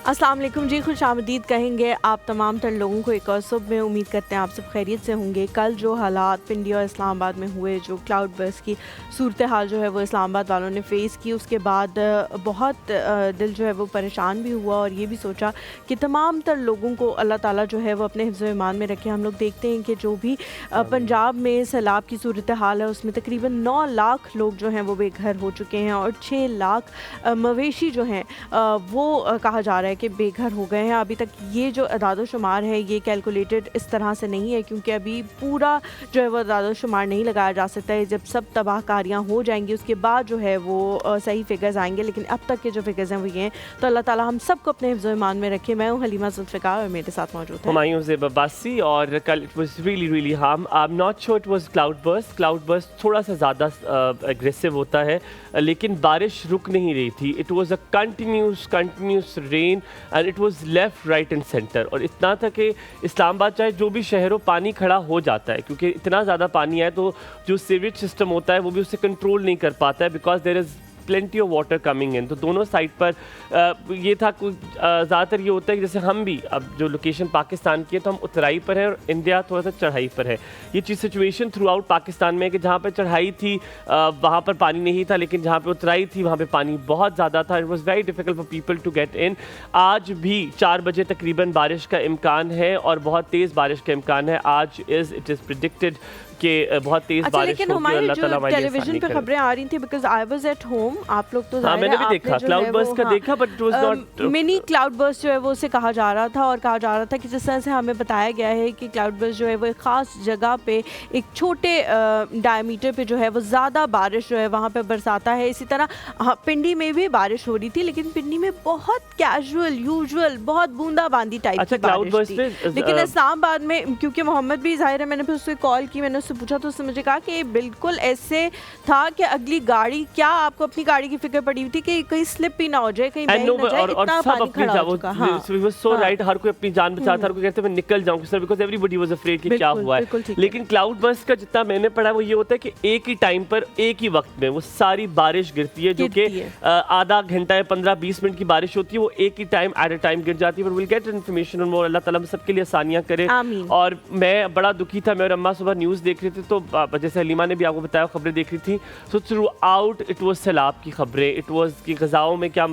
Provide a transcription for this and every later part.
अस्सलाम वालेकुम जी, खुश आमदीद कहेंगे आप तमाम तर लोगों को एक और सुबह में। उम्मीद करते हैं आप सब खैरियत से होंगे। कल जो हालात पिंडी और इस्लामाबाद में हुए, जो क्लाउड बर्स्ट की सूरत हाल जो है वो इस्लामाबाद वालों ने फ़ेस की, उसके बाद बहुत दिल जो है वो परेशान भी हुआ और ये भी सोचा कि तमाम तर लोगों को अल्लाह ताला जो है वो अपने हिफ्ज़ ईमान में रखे। हम लोग देखते हैं कि जो भी पंजाब में सैलाब की सूरत हाल है उसमें तकरीबन 9 लाख लोग जो हैं वो बेघर हो चुके हैं और 6 लाख मवेशी जो हैं वो कहा जा रहा है कि बेघर हो गए हैं। अभी तक ये जो अदाद शुमार है ये कैलकुलेटेड इस तरह से नहीं है, क्योंकि अभी पूरा जो है वो अदाद शुमार नहीं लगाया जा सकता है। जब सब तबाहकारियाँ हो जाएंगी उसके बाद जो है वो सही फिगर्स आएंगे, लेकिन अब तक के जो फिगर्स हैं वो ये हैं। तो अल्लाह ताला हम सबको अपने हिफ्ज़ ईमान में रखे। मैं हूँ हलीमा जुल्फ़िकार और मेरे साथ मौजूद है हुमायूं ज़ेब अब्बासी। और call it was really harm. I am not sure it was cloud burst थोड़ा सा ज़्यादा एग्रेसिव होता है, लेकिन बारिश रुक नहीं रही थी। It was a continuous rain and it was left right and centre. और इतना था कि इस्लामाबाद चाहे जो भी शहर हो पानी खड़ा हो जाता है, क्योंकि इतना ज़्यादा पानी आए तो जो सीवेज सिस्टम होता है वो भी उसे कंट्रोल नहीं कर पाता है, because there is plenty of water coming in. तो दोनों साइड पर ये था कुछ ज़्यादातर ये होता है कि जैसे हम भी अब जो लोकेशन पाकिस्तान की है तो हम उतराई पर है और इंडिया थोड़ा सा चढ़ाई पर है। ये चीज़ सिचुएशन थ्रू आउट पाकिस्तान में है कि जहाँ पर चढ़ाई थी वहाँ पर पानी नहीं था, लेकिन जहाँ पर उतराई थी वहाँ पर पानी बहुत ज़्यादा था। It was very difficult for people to get in. आज भी 4 बजे तकरीबन बारिश का इम्कान है और बहुत तेज़ बारिश का इम्कान है। आज इट इज़ प्रिडिक्टेड कि बहुत तेज बारिश लेकिन होगी। हमारे जो टेलीविजन पे खबरें आ रही थी, because I was at home, आप लोग तो मैंने भी देखा क्लाउड बर्स्ट का देखा, but it was not mini cloud burst जो है वो उसे कहा जा रहा था। और कहा जा रहा था कि जिस तरह से हमें बताया गया है कि क्लाउड बर्स्ट जो है वो एक ख़ास जगह पे एक छोटे डायमीटर पे जो है वो ज़्यादा बारिश जो है वहाँ पे बरसाता है। इसी तरह पिंडी में भी बारिश हो रही थी, लेकिन पिंडी में बहुत कैजुअल यूजुअल बहुत बूंदाबांदी टाइप की बारिश थी। लेकिन इस्लामाबाद में क्योंकि मोहम्मद भी ज़ाहिर है, मैंने फिर उससे कॉल की, मैंने पूछा तो उसने मुझे कहा कि बिल्कुल ऐसे था कि अगली गाड़ी, क्या आपको अपनी गाड़ी की फिक्र पड़ी हुई थी कि कहीं स्लिप ही ना हो जाए, कहीं बह ना जाए, इतना पानी खड़ा हो चुका। हर कोई अपनी जान बचा था, हर कोई कहते मैं निकल जाऊं sir, because everybody was afraid कि क्या हुआ है। लेकिन क्लाउड बर्स्ट का जितना मैंने पढ़ा वो ये होता है कि एक ही टाइम पर एक ही वक्त में वो सारी बारिश गिरती है, जो कि आधा घंटा या 15-20 मिनट की बारिश होती है, वो एक ही टाइम एट अ टाइम गिर जाती है। Will get information on more. अल्लाह ताला हम सबके लिए आसानियां करे। और मैं बड़ा दुखी था, मैं और अम्मा सुबह न्यूज़ देख रहे थे तो जैसे हलीमा ने भी आपको बताया खबरें देख रही थी, so through out it was सैलाब की खबरें। इट वाज कि ग़िज़ाओं में क्या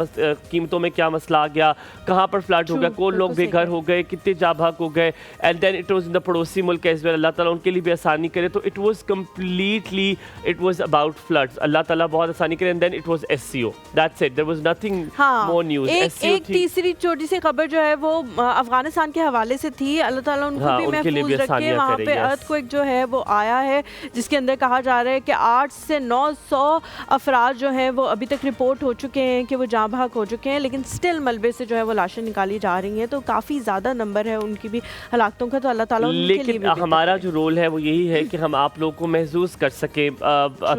कीमतों में क्या मसला आ गया, कहाँ पर फ्लड हो गया, कौन लोग बेघर हो गए, कितने जाभाक हो गए। And then it was in the पड़ोसी मुल्क एज़ वेल। अल्लाह ताला उनके लिए भी आसानी करे। तो it was completely it was about floods. अल्लाह ताला बहुत आसानी करे। And then it was SCO, that's it, there was nothing more news. एक तीसरी छोटी सी खबर जो है वो अफगानिस्तान के हवाले से थी। अल्लाह ताला उनको भी महफूज रखे। वहाँ पे अर्थक्वेक जो है वो आया है, जिसके अंदर कहा जा रहा है कि 800 से 900 अफराद जो हैं वो अभी तक रिपोर्ट हो चुके हैं कि वो जाँ भाग हो चुके हैं, लेकिन स्टिल मलबे से जो है वो लाशें निकाली जा रही हैं। तो काफ़ी ज़्यादा नंबर है उनकी भी हलाकतों का। तो अल्लाह ताला उनके लिए भी हमारा जो रोल है वो यही है कि हम आप लोगों को महसूस कर सकें,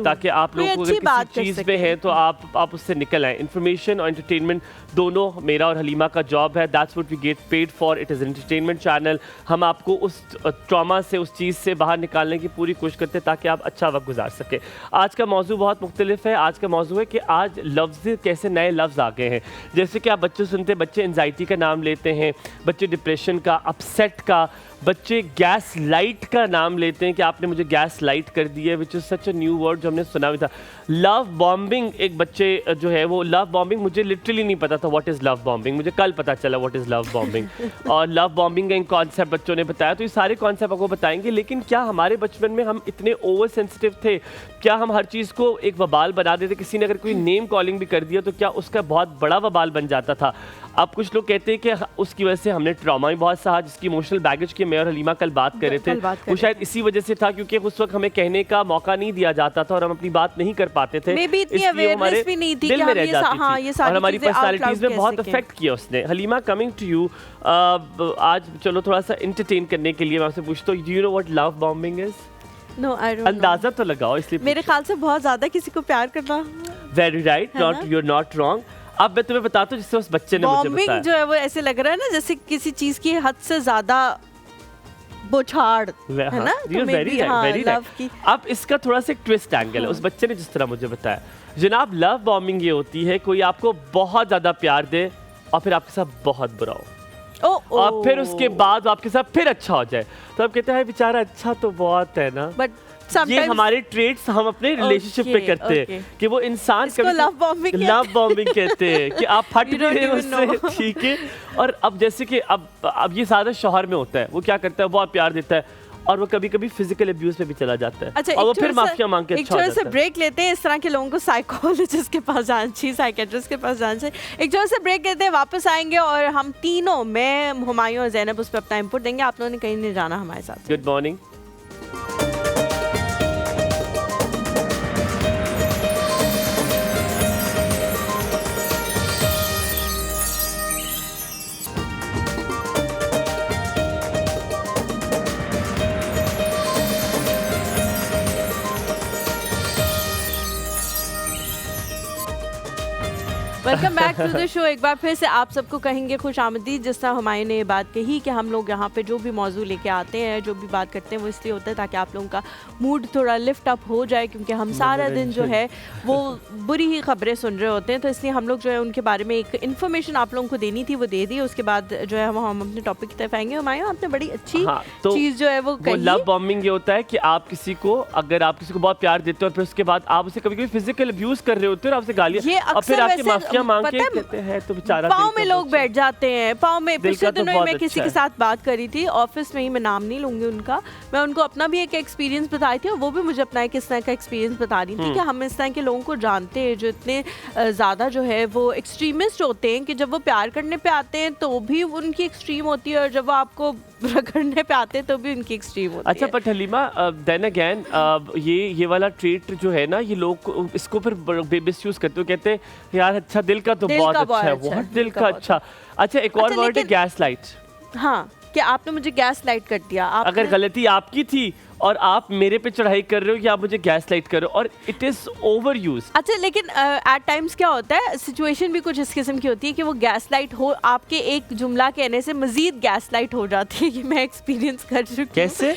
ताकि आप लोग को किसी चीज़ में है तो आप उससे निकल आएँ। इन्फॉर्मेशन और एंटरटेनमेंट दोनों मेरा और हलीमा का जॉब है। That's what we get paid for. It is entertainment channel. हम आपको उस ट्रॉमा से, उस चीज़ से बाहर निकालने की पूरी कोशिश करते हैं ताकि आप अच्छा वक्त गुजार सके। आज का मौजू बहुत मुख्तलिफ है। आज का मौजू है कि आज लफ्ज़ कैसे नए लफ्ज़ आ गए हैं। जैसे कि आप बच्चे सुनते हैं, बच्चे एंजाइटी का नाम लेते हैं, बच्चे डिप्रेशन का, अपसेट का, बच्चे गैस लाइट का नाम लेते हैं कि आपने मुझे गैस लाइट कर दी है, which is such a new word जो हमने सुना भी था। लव बॉम्बिंग, एक बच्चे जो है वो लव बॉम्बिंग, मुझे लिटरली नहीं पता था व्हाट इज़ लव बॉम्बिंग, मुझे कल पता चला व्हाट इज़ लव बॉम्बिंग। और लव बॉम्बिंग का कॉन्सेप्ट बच्चों ने बताया। तो ये सारे कॉन्सेप्ट आपको बताएंगे। लेकिन क्या हमारे बचपन में हम इतने ओवर सेंसिटिव थे? क्या हम हर चीज़ को एक वबाल बना देते? किसी ने अगर कोई नेम कॉलिंग भी कर दिया तो क्या उसका बहुत बड़ा वबाल बन जाता था? अब कुछ लोग कहते हैं कि उसकी वजह से हमने ट्रॉमा भी बहुत सहा, जिसकी इमोशनल बैगेज की मैं और हलीमा कल बात कर रहे थे। वो शायद इसी वजह से था क्योंकि उस वक्त हमें कहने का मौका नहीं दिया जाता था और हम अपनी बात नहीं कर पाते थे। इसलिए हमारे दिल में रह जाती थी और हमारी पर्सनालिटीज में बहुत अफेक्ट किया उसने। हलीमा, कमिंग टू यू, आज चलो थोड़ा सा एंटरटेन करने के लिए मैं आपसे पूछता हूँ, do you know what love bombing is? No, I don't know. अंदाजा तो लगाओ। इसलिए मेरे ख्याल से बहुत ज्यादा किसी को प्यार करना। Very right, not, you are not wrong. अब मैं तुम्हें बताता हूँ जिससे उस बच्चे ने मुझे बताया। जो है वो ऐसे लग रहा है ना जैसे किसी चीज की हद से ज्यादा बोछाड़ है ना, तो वेरी लव की। अब इसका थोड़ा सा एक ट्विस्ट एंगल है उस बच्चे ने जिस तरह मुझे बताया। जनाब लव बॉम्बिंग ये होती है कोई आपको बहुत ज्यादा प्यार दे और फिर आपके साथ बहुत बुरा हो और फिर उसके बाद आपके साथ फिर अच्छा हो जाए, तो आप कहते हैं बेचारा अच्छा तो बहुत है ना, बट ये हमारे ट्रेड्स हम अपने रिलेशनशिप पे करते हैं कि वो इंसान कभी लव बॉम्बिंग कहते हैं कि आप फट भी रहे उससे, ठीक है। और अब जैसे कि अब ये सादा शौहर में होता है, वो क्या करता है, बहुत प्यार देता है और वो कभी कभी फिजिकल अब्यूज पे भी चला जाता है। अच्छा, और वो फिर माफिया मांग के अच्छा हो जाता है। ब्रेक लेते हैं, इस तरह के लोगों को साइकोलॉजिस्ट के पास जाना चाहिए, साइकेट्रिस्ट के पास जाना चाहिए। एक छोटे से ब्रेक लेते हैं, वापस आएंगे और हम तीनों, मैं, हुमायूं और ज़ैनब, उस पर अपना इनपुट देंगे। आप लोगों ने कहीं नहीं जाना हमारे साथ। Good morning. Welcome back to the show. एक बार फिर से आप सबको कहेंगे खुश आमदीद। जिस तरह हुमायूं ने ये बात कही कि हम लोग यहाँ पे जो भी मौजू लेके आते हैं, जो भी बात करते हैं, वो इसलिए होता है ताकि आप लोगों का मूड थोड़ा लिफ्ट अप हो जाए, क्योंकि हम सारा दिन जो है वो बुरी ही खबरें सुन रहे होते हैं। तो इसलिए हम लोग जो है उनके बारे में एक इन्फॉर्मेशन आप लोगों को देनी थी, वो दे दी। उसके बाद जो है हम अपने टॉपिक की तरफ आएंगे। हुमायूं, आपने बड़ी अच्छी चीज़ जो है वो कही। लव बॉम्बिंग ये होता है कि आप किसी को, अगर आप किसी को बहुत प्यार देते हो और फिर उसके बाद आप उसे कभी कभी फिजिकल अब्यूज कर रहे होते हो और आपसे गालियां और फिर आपकी माफिया मांग के है, तो बेचारा पाँव में लोग बैठ जाते हैं, पाँव में। पिछले दिनों मैं किसी के साथ बात करी थी ऑफिस में ही, मैं नाम नहीं लूंगी उनका, मैं उनको अपना भी एक एक्सपीरियंस बताई थी और वो भी मुझे अपना एक इस तरह का एक्सपीरियंस बता रही थी कि हम इस तरह के लोगों को जानते हैं जो इतने ज़्यादा जो है वो एक्सट्रीमिस्ट होते हैं कि जब वो प्यार करने पे आते हैं तो भी उनकी एक्सट्रीम होती है और जब वो आपको रगड़ने पे आते हैं तो भी उनकी एक्सट्रीम होती है। अच्छा, बट हलीमा, देन अगेन ये वाला ट्रेट जो है ना, ये लोग इसको फिर मिसयूज करते हो, कहते हैं यार अच्छा दिल का तो बहुत अच्छा है, बहुत दिल का अच्छा। अच्छा, एक और वर्ड है गैस लाइट। हाँ, कि आपने मुझे गैस लाइट कर दिया। अगर गलती आपकी थी और आप मेरे पे चढ़ाई कर रहे हो या आप मुझे गैस लाइट कर रहे हो, और इट इज ओवर यूज। अच्छा, लेकिन एट टाइम्स क्या होता है, सिचुएशन भी कुछ इस किस्म की होती है कि वो गैस लाइट हो, आपके एक जुमला कहने से मजीद गैस लाइट हो जाती है। कि मैं एक्सपीरियंस कर चुकी हूँ। कैसे?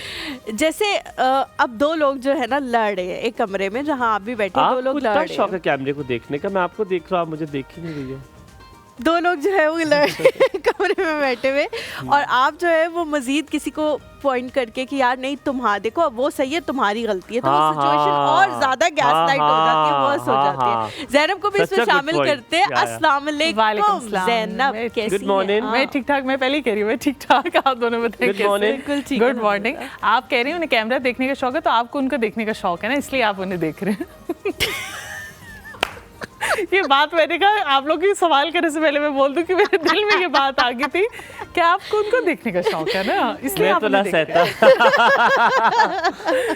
जैसे अब दो लोग जो है ना लड़ रहे हैं एक कमरे में जहाँ आप भी बैठे, दो लोग लड़ रहे हैं। शौक है कैमरे को देखने का, मैं आपको देख रहा हूँ, आप मुझे देख ही नहीं रही हो। दो लोग जो है वो लड़ कमरे में बैठे हुए और आप जो है वो मजीद किसी को पॉइंट करके कि यार नहीं तुम्हारा देखो वो सही है, तुम्हारी गलती है, तो वो सिचुएशन और ज्यादा गैस लाइट हो जाती है, वर्स हो जाती है। ज़ैनब को भी इसमें शामिल करते हैं। अस्सलाम वालेकुम ज़ैनब, कैसी गुड मॉर्निंग। मैं ठीक ठाक, मैं पहले ही कह रही हूँ मैं ठीक ठाक, आप दोनों बताइए। Good morning. Good morning. आप कह रही हैं उन्हें कैमरा देखने का शौक है, तो आपको उनको देखने का शौक है ना, इसलिए आप उन्हें देख रहे हैं। ये बात मैंने कहा आप लोग की सवाल करने से पहले मैं बोल दूं कि मेरे दिल में ये बात आ गई थी कि आपको उनको देखने का शौक है ना, इसलिए आप तो ना सहता।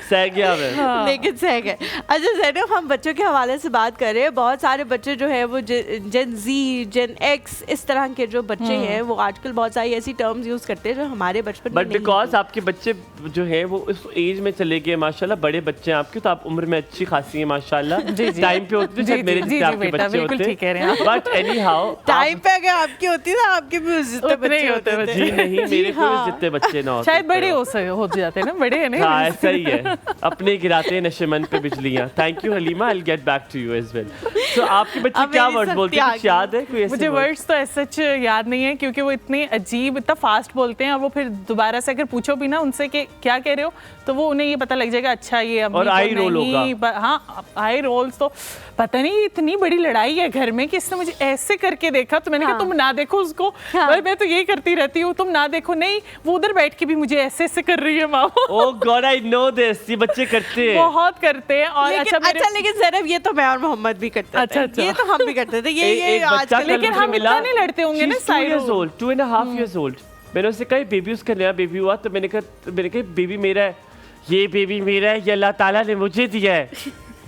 सह गया मैं। हाँ। लेकिन सह गए। अच्छा ज़ैनब, हम बच्चों के हवाले से बात कर रहे हैं। बहुत सारे बच्चे जो है वो जेन जी, जेन एक्स, इस तरह के जो बच्चे हैं वो आजकल बहुत सारी ऐसी टर्म्स यूज करते हैं जो हमारे बचपन में बट बिकॉज आपके बच्चे जो है वो उस एज में चले गए, माशाल्लाह बड़े बच्चे हैं आपके, तो आप उम्र में अच्छी खासी है माशाल्लाह। टाइम पे होती है मेरे जितने आपके बच्चे होते हैं, बट एनी हाउ टाइम पे अगर आपकी होती ना, आपके भी जितने बच्चे होते थे। जी नहीं, मेरे को जितने बच्चे ना होते, शायद बड़े हो जाते हैं ना, बड़े हैं ना। हाँ, ऐसा ही है, अपने गिराते हैं नशेमंद पे बिजलियां। Thank you Halima, I will get back to you as well. So आपके बच्चे क्या वर्ड्स बोलते हैं, कुछ याद है कोई ऐसे? मुझे वर्ड्स तो ऐसे सच याद नहीं है, क्योंकि वो इतने अजीब, इतना फास्ट बोलते हैं, और वो फिर दोबारा से अगर पूछो भी ना उनसे कि क्या कह रहे हो, तो वो उन्हें ये पता लग जाएगा अच्छा ये अम्मी और आई रोल होगा। हाँ, आई रोल्स तो पता नहीं, इतनी बड़ी लड़ाई है घर में कि इसने मुझे ऐसे करके देखा, तो मैंने कहा तुम ना देखो उसको, मैं तो यही करती रहती हूँ, तुम ना देखो। नहीं, वो उधर बैठ के भी मुझे ऐसे ऐसे कर रही है माँ। ओह गॉड, आई नो दिस, ये बच्चे करते हैं, बहुत करते हैं। और अच्छा लेकिन ज़ैनब ये तो मैं और मोहम्मद भी करते थे। अच्छा, ये तो हम भी करते थे। ये आजकल, लेकिन हम इतना नहीं लड़ते होंगे ना। 2.5 years old, मैंने उससे कहा बेबी, उसका नया बेबी हुआ, तो मैंने कहा बेबी मेरा है, ये बेबी मेरा है, ये अल्लाह ताला ने मुझे दिया है।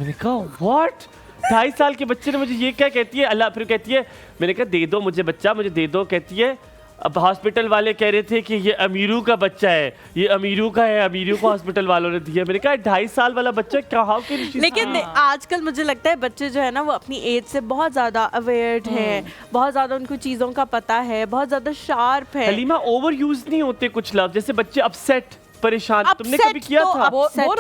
मैंने कहा व्हाट, 2.5 साल के बच्चे ने मुझे ये क्या कहती है अल्लाह, फिर कहती है, मैंने कहा दे दो मुझे बच्चा, मुझे दे दो, कहती है अब हॉस्पिटल वाले कह रहे थे कि ये अमीरू का बच्चा है, ये अमीरू का है, अमीरू को हॉस्पिटल वालों ने दिया। मैंने कहा 2.5 साल वाला बच्चा कहाँ के। लेकिन आजकल मुझे लगता है बच्चे जो है ना वो अपनी एज से बहुत ज़्यादा अवेयर हैं, बहुत ज़्यादा उनको चीज़ों का पता है, बहुत ज़्यादा शार्प है। हलीमा ओवर यूज नहीं होते कुछ लफ्ज़, जैसे बच्चे अपसेट, परेशान, तुमने कभी किया था? बोर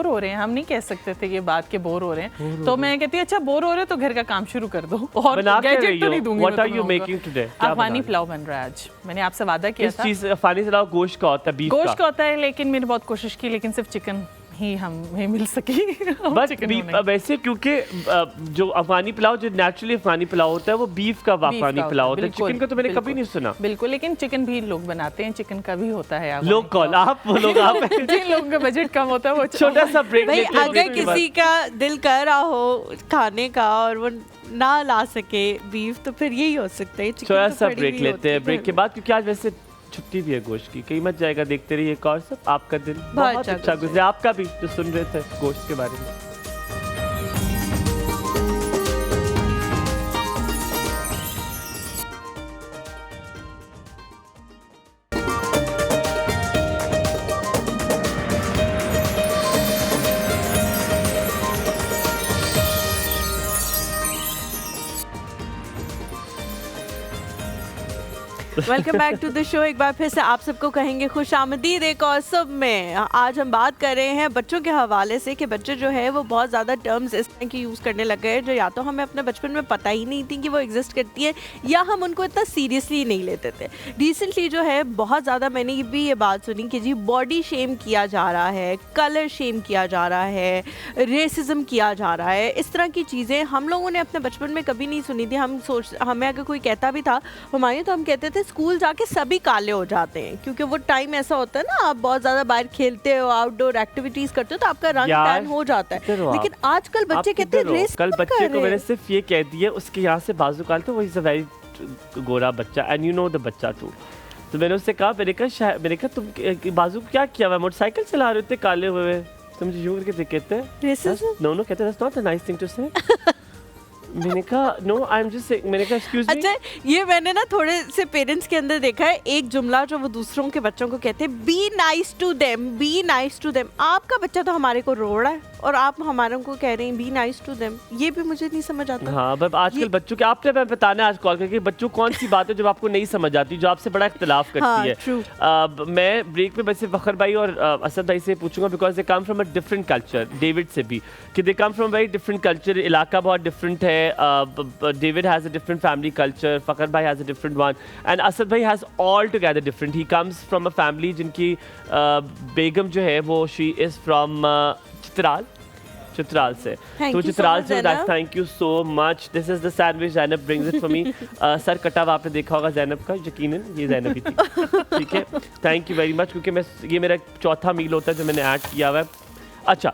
हो रहे हैं, हम नहीं कह सकते थे ये बात के बोर हो रहे हैं, तो मैं कहती अच्छा बोर हो रहे तो घर का काम शुरू कर दो और गैजेट तो नहीं दूंगी। What are you making today? अफगानी पुलाव बन रहा है आज, मैंने आपसे वादा किया था। किस चीज़? अफगानी पुलाव गोश्त का होता है, बीफ का? गोश्त का होता है, लेकिन मैंने बहुत कोशिश की, लेकिन सिर्फ चिकन ही हमें मिल सकी। बस वैसे क्योंकि जो अफगानी पुलाव जो नेचुरली अफगानी पुलाव होता है वो बीफ का अफगानी पुलाव होता है, चिकन का तो मैंने कभी नहीं सुना। बिल्कुल, लेकिन चिकन भी लोग बनाते हैं, चिकन का भी होता है। लोग कौन? आप वो लोग आप जिन लोगों का बजट कम होता है वो छोटा सा ब्रेक लेते हैं। अगर किसी का दिल कर रहा हो खाने का और वो ना ला सके बीफ, तो फिर यही हो सकता है। छोटा सा ब्रेक लेते हैं, ब्रेक के बाद, क्योंकि आज वैसे छुट्टी भी है गोश्त की, कहीं मत जाएगा। देखते रहिए एक और सब, आपका दिन बहुत अच्छा गुजरे, आपका भी जो सुन रहे थे गोश्त के बारे में। Welcome back to the show. एक बार फिर से आप सबको कहेंगे खुश आमदीद एक और सब में। आज हम बात कर रहे हैं बच्चों के हवाले से कि बच्चे जो है वो बहुत ज़्यादा टर्म्स इस तरह की यूज़ करने लग गए हैं जो या तो हमें अपने बचपन में पता ही नहीं थी कि वो एग्जिस्ट करती है, या हम उनको इतना सीरियसली नहीं लेते थे। रिसेंटली जो है बहुत ज़्यादा मैंने भी ये बात सुनी कि जी बॉडी शेम किया जा रहा है, कलर शेम किया जा रहा है, रेसिज्म किया जा रहा है। इस तरह की चीज़ें हम लोगों ने अपने बचपन में कभी नहीं सुनी थी। हमें अगर कोई कहता भी था हमारे, तो हम कहते थे स्कूल जाके सभी काले हो जाते हैं, क्योंकि वो टाइम ऐसा होता है ना, आप बहुत ज्यादा बाहर खेलते हो, आउटडोर एक्टिविटीज करते हो, तो आपका रंग टैन हो जाता है। लेकिन आजकल बच्चे कहते हैं रेस। कल बच्चे को मैंने सिर्फ ये कह दिया, उसके यहाँ से बाजू काल, तो वो इज अ वेरी गोरा बच्चा एंड यू नो द बच्चा टू। तो मैंने उससे कहा, मैंने कहा तुम बाजू क्या किया हुआ, मोटरसाइकिल चला रहे थे काले हुए, तुम मुझे यूं करके कहते हैं नो कहते हैं that's not a nice thing to say. मैंने कहा नो आई एम जस्ट मैंने कहा एक्सक्यूज मी। अच्छा, ये मैंने ना थोड़े से पेरेंट्स के अंदर देखा है एक जुमला जो वो दूसरों के बच्चों को कहते हैं, be nice to them, be nice to them. आपका बच्चा तो हमारे को रो रहा है और आप हमारे को कह रहे हैं बी नाइस टू देम। ये भी मुझे नहीं समझ आता। हाँ, बस आजकल बच्चों के आपने मैं बताना आज कॉल करके बच्चों कौन सी बात है जो आपको नहीं समझ आती, जो आपसे बड़ा इख्तिलाफ करती है। मैं ब्रेक में वैसे फखर भाई और असद भाई से पूछूंगा, because they come from a different culture, David से भी, कि they come from very different culture, इलाका बहुत डिफरेंट है। David has a different family culture, Fakhar bhai has a different one, and Asad bhai has altogether different. He comes from a family जिनकी बेगम जो है वो she is from चित्राल से, तो चित्राल से thank you so much. This is the sandwich Zainab brings it for me. Sir कटा हुआ आपने देखा होगा ज़ैनब का, यकीनन ये ज़ैनब ही थी। ठीक है, थैंक यू वेरी मच, क्योंकि ये मेरा चौथा मील होता है जो मैंने ऐड किया हुआ है। अच्छा,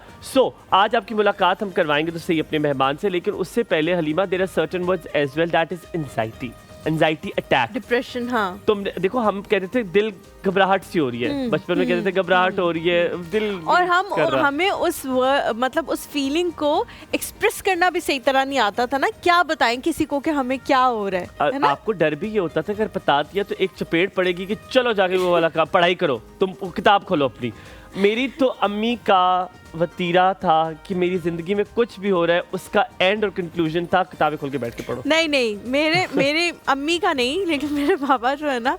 आज आपकी मुलाकात हम करवाएंगे तो सही अपने मेहमान से, लेकिन उससे पहले Halima, there are certain words as well, that is anxiety attack, depression. हाँ, तुम देखो, हम कहते थे दिल घबराहट सी हो रही है, बचपन में कहते थे घबराहट हो रही है दिल, और हमें उस फीलिंग को एक्सप्रेस करना भी सही तरह नहीं आता था ना, क्या बताएं किसी को कि हमें क्या हो रहा है ना? आपको डर भी ये होता था अगर बता दिया तो एक चपेट पड़ेगी कि चलो जाके वो वाला काम पढ़ाई करो, तुम किताब खोलो अपनी। मेरी तो अम्मी का वतीरा था कि मेरी जिंदगी में कुछ भी हो रहा है उसका एंड और कंक्लूजन था किताबें खोल के बैठ के पढ़ो। नहीं, मेरे अम्मी का नहीं, लेकिन मेरे पापा जो है ना,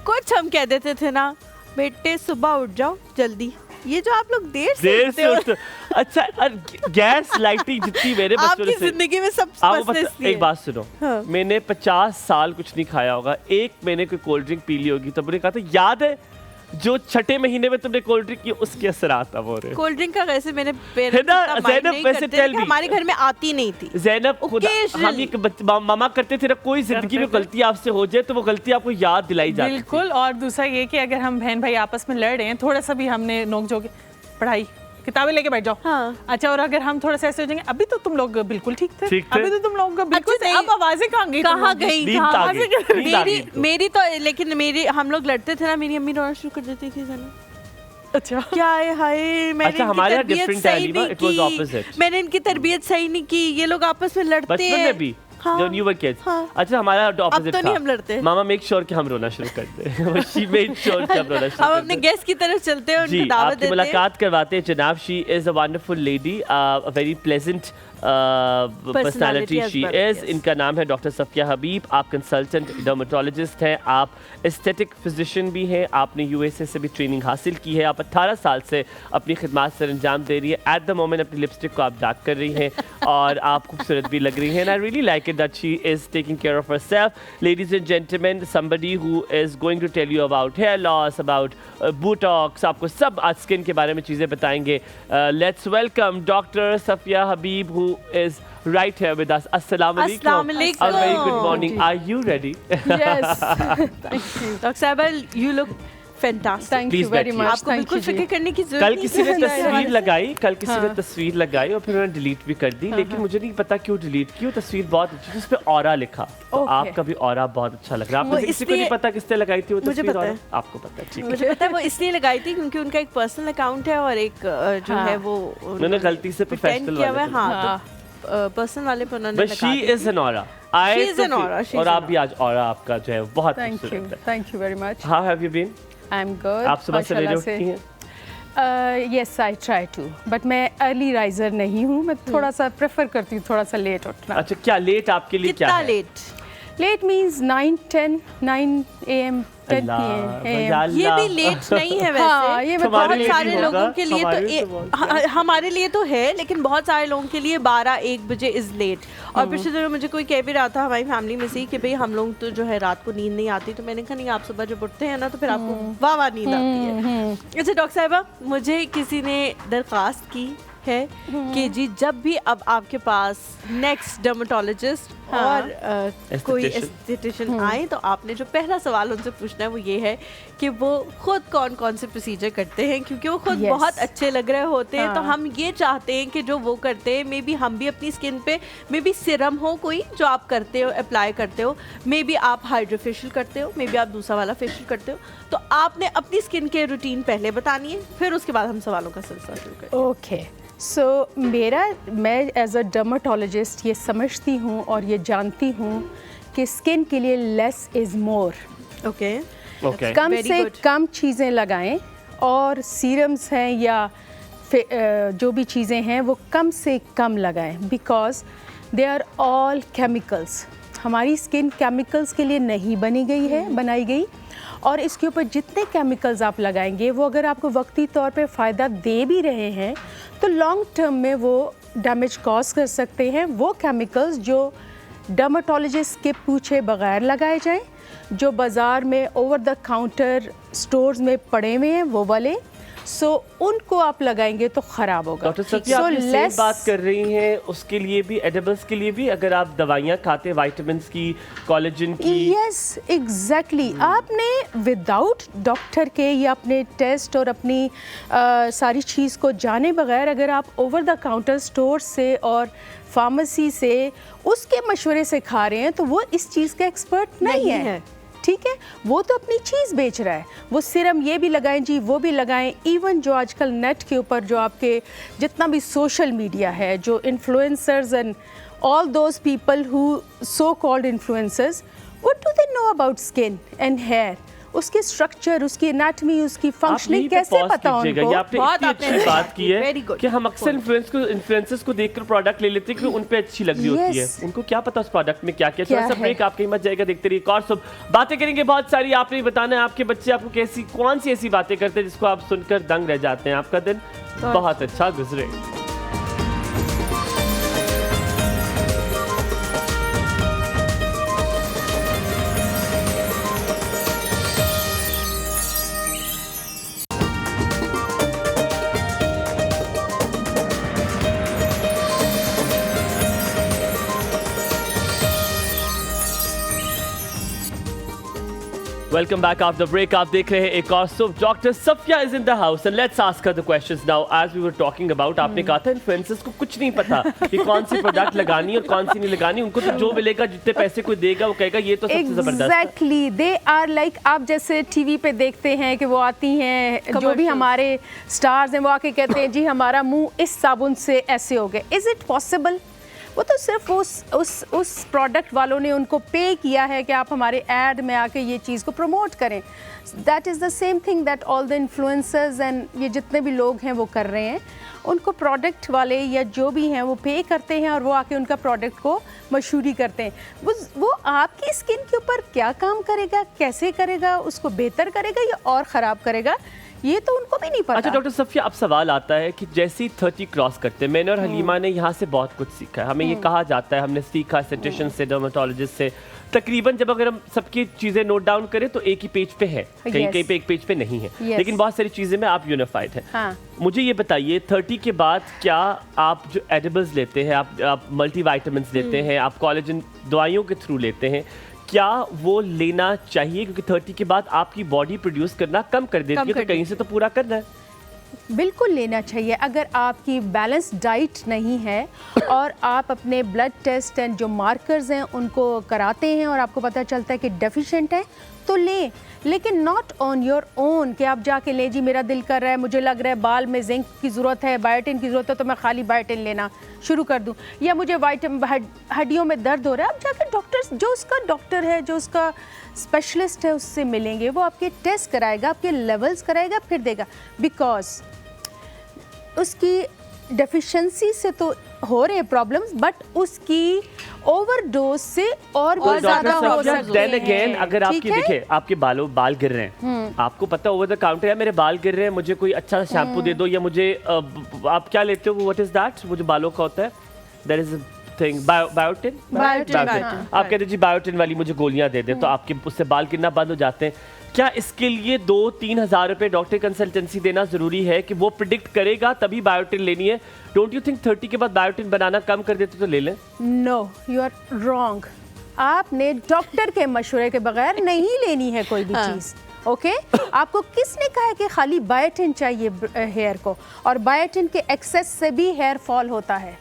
कुछ हम कह देते थे ना, बेटे सुबह उठ जाओ जल्दी, ये जो आप लोग देर से उठते। अच्छा, गैस लाइटिंग जितनी मेरे बच्चों ने जिंदगी में सब एक बात सुनो, हाँ। मैंने 50 साल कुछ नहीं खाया होगा, एक महीने कोई कोल्ड ड्रिंक पी ली होगी, तो मैंने कहा था याद है जो छठे महीने में तुमने कोल्ड ड्रिंक की उसके असरात अब हो रहे। कोल्ड ड्रिंक का वैसे मेरे पेरेंट्स वैसे हमारे घर में आती नहीं थी। ज़ैनब हम एक मामा करते थे ना, कोई जिंदगी में गलती आपसे हो जाए तो वो गलती आपको याद दिलाई जाती है। बिल्कुल, और दूसरा ये कि अगर हम बहन भाई आपस में लड़ रहे हैं, थोड़ा सा भी हमने नोक-झोंक, पढ़ाई किताबें लेके बैठ जाओ। हाँ। अच्छा, और अगर हम थोड़ा सा ऐसे हो जाएंगे, अभी तो तुम लोग बिल्कुल ठीक थे, अभी तो तुम लोग बिल्कुल, अब आवाजें कहाँ गई? मेरी तो, लेकिन हम लोग लड़ते थे ना, मेरी अम्मी रोना शुरू कर देती थी ना। अच्छा, क्या है, हाय, मैंने हमारे यहाँ डिफरेंट है, इट वाज ऑपोजिट। मैंने इनकी तरबियत सही नहीं की, ये लोग आपस में लड़ते हैं। बचपन में भी When you were kids. अच्छा हमारा opposite अब तो नहीं हम लड़ते। मामा make sure कि हम रोना शुरू कर दें। She made sure कि हम रोना शुरू कर दें। हम अपने गेस्ट की तरफ चलते हैं, उनको दावत देते हैं। मुलाकात करवाते हैं जनाब। She is a wonderful lady, a very pleasant personality she is. इनका नाम है डॉक्टर सफिया हबीब। आप कंसल्टेंट डर्मेटोलॉजिस्ट हैं, आप एस्थेटिक फिजिशियन भी हैं, आपने यूएसए से भी ट्रेनिंग हासिल की है, आप 18 साल से अपनी खिदमत सर अंजाम दे रही है। एट द मोमेंट अपनी लिपस्टिक को आप डार्क कर रही हैं और आप खूबसूरत भी लग रही हैं। And I really like it that she is taking care of herself. Ladies and gentleman, somebody who is going to tell you about hair loss, about botox, आपको सब आज स्किन के बारे में चीज़ें बताएंगे। Let's welcome doctor Safia Habib who is right here with us. Assalamu alaikum. Assalamu alaikum. A very good morning. Are you ready? Yes. Thank you. Dr. Saiba, you look fantastic. Thank Please you very बैठिए। much. आपको Thank बिल्कुल you फिक्र जी। करने की जरूरत कल नहीं किसी ने है। तस्वीर लगाई, कल किसी ने तस्वीर लगाई और फिर उन्होंने डिलीट भी कर दी, लेकिन मुझे नहीं पता क्यों डिलीट की। वो तस्वीर बहुत अच्छी थी, उस पे ऑरा लिखा, तो Okay. आपका भी ऑरा बहुत अच्छा लग रहा है। वो आपको किसी को नहीं इसलिए- पता किसने लगाई थी वो मुझे तस्वीर? पता ऑरा? है। आपको पता है, ठीक है। मुझे पता है वो इसलिए लगाई थी क्योंकि उनका एक पर्सनल अकाउंट है और एक जो हाँ। है वो उन्होंने गलती से pretend प्रोफेशनल किया हुआ है। वाले हाँ, तो पर्सनल वाले पे उन्होंने but she is an aura. She is an aura, she is और an आप भी आज ऑरा आपका जो है बहुत Thank you. खूबसूरत है। Thank you very much. How have you been? I'm good. आप सुबह सवेरे माशाल्लाह उठती हैं? Yes, I try to. But मैं अर्ली राइजर नहीं हूँ, मैं थोड़ा सा प्रेफर करती हूँ थोड़ा सा लेट उठना। अच्छा, क्या लेट आपके लिए क्या कितना है? लेट? लेट मीन्स 9 AM 10 अल्लाह, PM। ये भी लेट नहीं है वैसे। हाँ, ये बहुत हमारे लिए सारे भी होगा, लोगों के लिए हमारे तो लिए तो बहुत हमारे लिए तो है, लेकिन बहुत सारे लोगों के लिए 12-1 बजे इज लेट। और पिछले दिनों मुझे कोई कह भी रहा था हमारी फैमिली में से कि भाई हम लोग तो जो है रात को नींद नहीं आती, तो मैंने कहा नहीं, आप सुबह जब उठते हैं ना तो फिर आपको वाह वाह नींद आती है। अच्छा डॉक्टर साहिबा, मुझे किसी ने दरख्वास्त की है कि जी जब भी अब आपके पास नेक्स्ट डर्मेटोलॉजिस्ट और कोई एस्थेटिशियन आए तो आपने जो पहला सवाल उनसे पूछना है वो ये है कि वो खुद कौन कौन से प्रोसीजर करते हैं, क्योंकि वो खुद Yes. बहुत अच्छे लग रहे होते हैं। तो हाँ. हम ये चाहते हैं कि जो वो करते हैं मे बी हम भी अपनी स्किन पे मे बी सिरम हो कोई जो आप करते हो, अप्लाई करते हो, मे बी आप हाइड्रोफेशियल करते हो, मे बी आप दूसरा वाला फेशियल करते हो, तो आपने अपनी स्किन के रूटीन पहले बतानी है, फिर उसके बाद हम सवालों का सिलसिला शुरू करें। ओके सो मैं एज अ डर्मेटोलॉजिस्ट ये समझती हूँ और ये जानती हूँ कि स्किन के लिए less is more. Okay Okay. Come Very से good. कम चीज़ें लगाएं और सीरम्स हैं या जो भी चीज़ें हैं वो कम से कम लगाएं, because they are all chemicals. हमारी स्किन केमिकल्स के लिए नहीं बनाई गई और इसके ऊपर जितने केमिकल्स आप लगाएंगे वो अगर आपको वक्ती तौर पे फ़ायदा दे भी रहे हैं तो लॉन्ग टर्म में वो डैमेज कॉज कर सकते हैं। वो केमिकल्स जो डर्मेटोलॉजिस्ट के पूछे बगैर लगाए जाएं, जो बाज़ार में ओवर द काउंटर स्टोर्स में पड़े हुए हैं वो वाले, सो उनको आप लगाएंगे तो ख़राब होगा। डॉक्टर सफिया, आप सेम बात कर रही हैं उसके लिए भी, एडिबल्स के लिए भी, अगर आप दवाइयाँ खाते हैं विटामिन्स की, कोलेजन की। Yes exactly. आपने विदाउट डॉक्टर के या अपने टेस्ट और अपनी सारी चीज़ को जाने बगैर अगर आप ओवर द काउंटर स्टोर से और फार्मेसी से उसके मशवरे से खा रहे हैं तो वो इस चीज़ का एक्सपर्ट नहीं है। ठीक है, वो तो अपनी चीज़ बेच रहा है। वो सिरम ये भी लगाएं जी, वो भी लगाएं। इवन जो आजकल नेट के ऊपर जो आपके जितना भी सोशल मीडिया है, जो influencers and all those people who so called influencers, what do they know about skin and hair? उसकी स्ट्रक्चर, उसकी एनाटमी, उसकी फंक्शनिंग कैसे पता उनको? ये आपने इतनी अच्छी बात की है Very good. कि हम अक्सर इन्फ्लुएंसर्स को देखकर प्रोडक्ट ले लेते हैं कि उन पे अच्छी लग रही होती है, उनको क्या पता उस प्रोडक्ट में क्या क्या। थोड़ा सा ब्रेक आपके हिम्मत जाएगा, देखते रहिए। और सब बातें करेंगे बहुत सारी। आपने बताना है आपके बच्चे आपको कैसी कौन सी ऐसी बातें करते हैं जिसको आप सुनकर दंग रह जाते हैं, आपका दिन बहुत अच्छा गुजरे। Welcome back after the break. आप देख रहे हैं एक और सुबह। Doctor Safiya is in the house and let's ask her the questions now. As we were talking about, आपने कहा था इन्फ्लुएंसर्स को कुछ नहीं पता कि कौन सी प्रोडक्ट लगानी और कौन सी नहीं लगानी। उनको तो जो मिलेगा, जितने पैसे कोई देगा वो कहेगा ये तो सबसे जबरदस्त। एग्जैक्टली, दे आर लाइक, आप जैसे टीवी पे देखते हैं कि वो आती हैं जो भी हमारे स्टार्स हैं, वो आके कहते हैं जी हमारा मुंह इस साबुन से ऐसे हो गए। Is it possible? वो तो सिर्फ उस प्रोडक्ट वालों ने उनको पे किया है कि आप हमारे ऐड में आके ये चीज़ को प्रमोट करें। That is the same thing that all the influencers and ये जितने भी लोग हैं वो कर रहे हैं। उनको प्रोडक्ट वाले या जो भी हैं वो पे करते हैं और वो आके उनका प्रोडक्ट को मशहूरी करते हैं। वो आपकी स्किन के ऊपर क्या काम करेगा, कैसे करेगा, उसको बेहतर करेगा या और ख़राब करेगा, ये तो उनको भी नहीं पता। अच्छा डॉक्टर सफिया, अब सवाल आता है कि जैसे ही 30 क्रॉस करते हैं, मैंने और हलीमा ने यहाँ से बहुत कुछ सीखा है। हमें ये कहा जाता है, हमने सीखा एस्थेटिशियन से, डर्मेटोलॉजिस्ट से, तकरीबन जब अगर हम सबकी चीज़ें नोट डाउन करें तो एक ही पेज पे है, कहीं कहीं पे एक पेज पे नहीं है, लेकिन बहुत सारी चीज़ें में आप यूनिफाइड हैं। हाँ। मुझे ये बताइए 30 के बाद क्या आप जो एडिबल्स लेते हैं, आप मल्टीविटामिन्स लेते हैं, आप कोलेजन दवाइयों के थ्रू लेते हैं, क्या वो लेना चाहिए? क्योंकि 30 के बाद आपकी बॉडी प्रोड्यूस करना कम कर देती है, तो कहीं से तो पूरा करना है। बिल्कुल लेना चाहिए। अगर आपकी बैलेंस डाइट नहीं है और आप अपने ब्लड टेस्ट एंड जो मार्कर्स हैं उनको कराते हैं और आपको पता चलता है कि डेफिशिएंट है तो लें, लेकिन नॉट ऑन योर ओन कि आप जाके ले जी मेरा दिल कर रहा है, मुझे लग रहा है बाल में जिंक की ज़रूरत है, बायोटिन की ज़रूरत है, तो मैं खाली बायोटिन लेना शुरू कर दूं, या मुझे हड्डियों में दर्द हो रहा है। आप जाके डॉक्टर, जो उसका डॉक्टर है, जो उसका स्पेशलिस्ट है, उससे मिलेंगे, वो आपके टेस्ट कराएगा, आपके लेवल्स कराएगा, फिर देगा। बिकॉज उसकी डेफिशिएंसी से तो हो रहे प्रॉब्लम्स, बट उसकी ओवरडोज से और भी ज्यादा हो सकते हैं। अगर आपकी देखिए आपके बाल गिर रहे हैं, आपको पता ओवर द काउंटर है मेरे बाल गिर रहे हैं, मुझे कोई अच्छा शैम्पू दे दो, या मुझे आप क्या लेते हो, व्हाट इज दैट, वो जो बालों का होता है, दैट इज थिंग बायोटिन। आप कहते जी बायोटिन वाली मुझे गोलियां दे दे, तो आपके उससे बाल गिरना बंद हो जाते हैं। क्या इसके लिए 2-3 हज़ार रुपए डॉक्टर कंसल्टेंसी देना जरूरी है कि वो प्रिडिक्ट करेगा तभी बायोटिन लेनी है? डोंट यू थिंक 30 के बाद बायोटिन बनाना कम कर देते तो ले लें? No, you are wrong. आपने डॉक्टर के मशवरे के बगैर नहीं लेनी है कोई भी चीज़। ओके आपको किसने कहा है कि खाली बायोटिन चाहिए हेयर को? और बायोटिन के एक्सेस से भी हेयर फॉल होता है।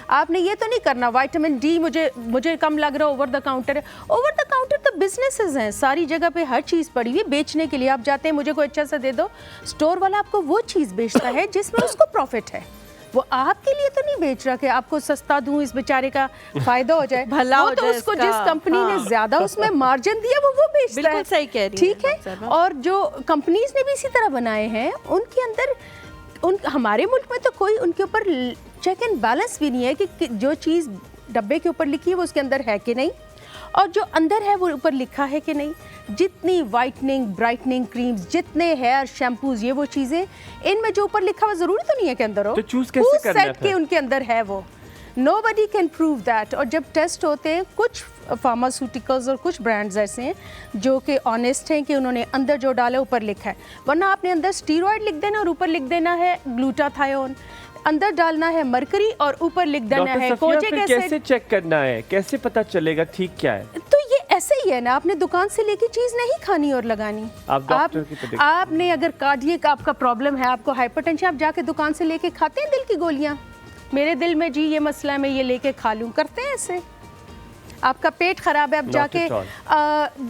आपने ये तो नहीं करना विटामिन डी मुझे कम लग रहा है, ओवर द काउंटर है। ओवर द काउंटर तो बिजनेसेस हैं, सारी जगह पे हर चीज़ पड़ी हुई बेचने के लिए। आप जाते हैं मुझे कोई अच्छा सा दे दो, स्टोर वाला आपको वो चीज़ बेचता है जिसमें उसको प्रॉफिट है, वो आपके लिए तो नहीं बेच रहा कि आपको सस्ता दूं, इस बेचारे का फायदा हो जाए, भला हो जाए। उसको जिस कंपनी ने ज्यादा उसमें मार्जिन दिया वो बेचता है। सही कह रही ठीक है। और जो कंपनीज ने भी इसी तरह बनाए हैं, उनके अंदर हमारे मुल्क में तो कोई उनके ऊपर चेक एंड बैलेंस भी नहीं है कि जो चीज़ डब्बे के ऊपर लिखी है वो उसके अंदर है कि नहीं, और जो अंदर है वो ऊपर लिखा है कि नहीं। जितनी वाइटनिंग ब्राइटनिंग क्रीम्स, जितने हेयर शैम्पूज, ये वो चीज़ें, इनमें जो ऊपर लिखा हुआ ज़रूरी तो नहीं है कि अंदर हो। तो चूज कैसे करना है? के उनके अंदर है वो, नोबडी कैन प्रूव दैट। और जब टेस्ट होते हैं, कुछ फार्मास्यूटिकल्स और कुछ ब्रांड्स ऐसे हैं जो कि ऑनेस्ट हैं कि उन्होंने अंदर जो डाला ऊपर लिखा है, वरना आपने अंदर स्टीरॉयड लिख देना और ऊपर लिख देना है ग्लूटाथायोन, अंदर डालना है मरकरी और ऊपर लिख देना है कोजिक एसिड। कैसे चेक करना है, कैसे पता चलेगा ठीक क्या है? तो ये ऐसे ही है ना, आपने दुकान से लेके चीज नहीं खानी और लगानी। आपने अगर कार्डियक आपका प्रॉब्लम है, आपको हाइपरटेंशन, आप जाके दुकान से लेके खाते हैं दिल की गोलियां, मेरे दिल में जी ये मसला है मैं ये लेके खा लूं, करते हैं ऐसे? आपका पेट खराब है, आप जाके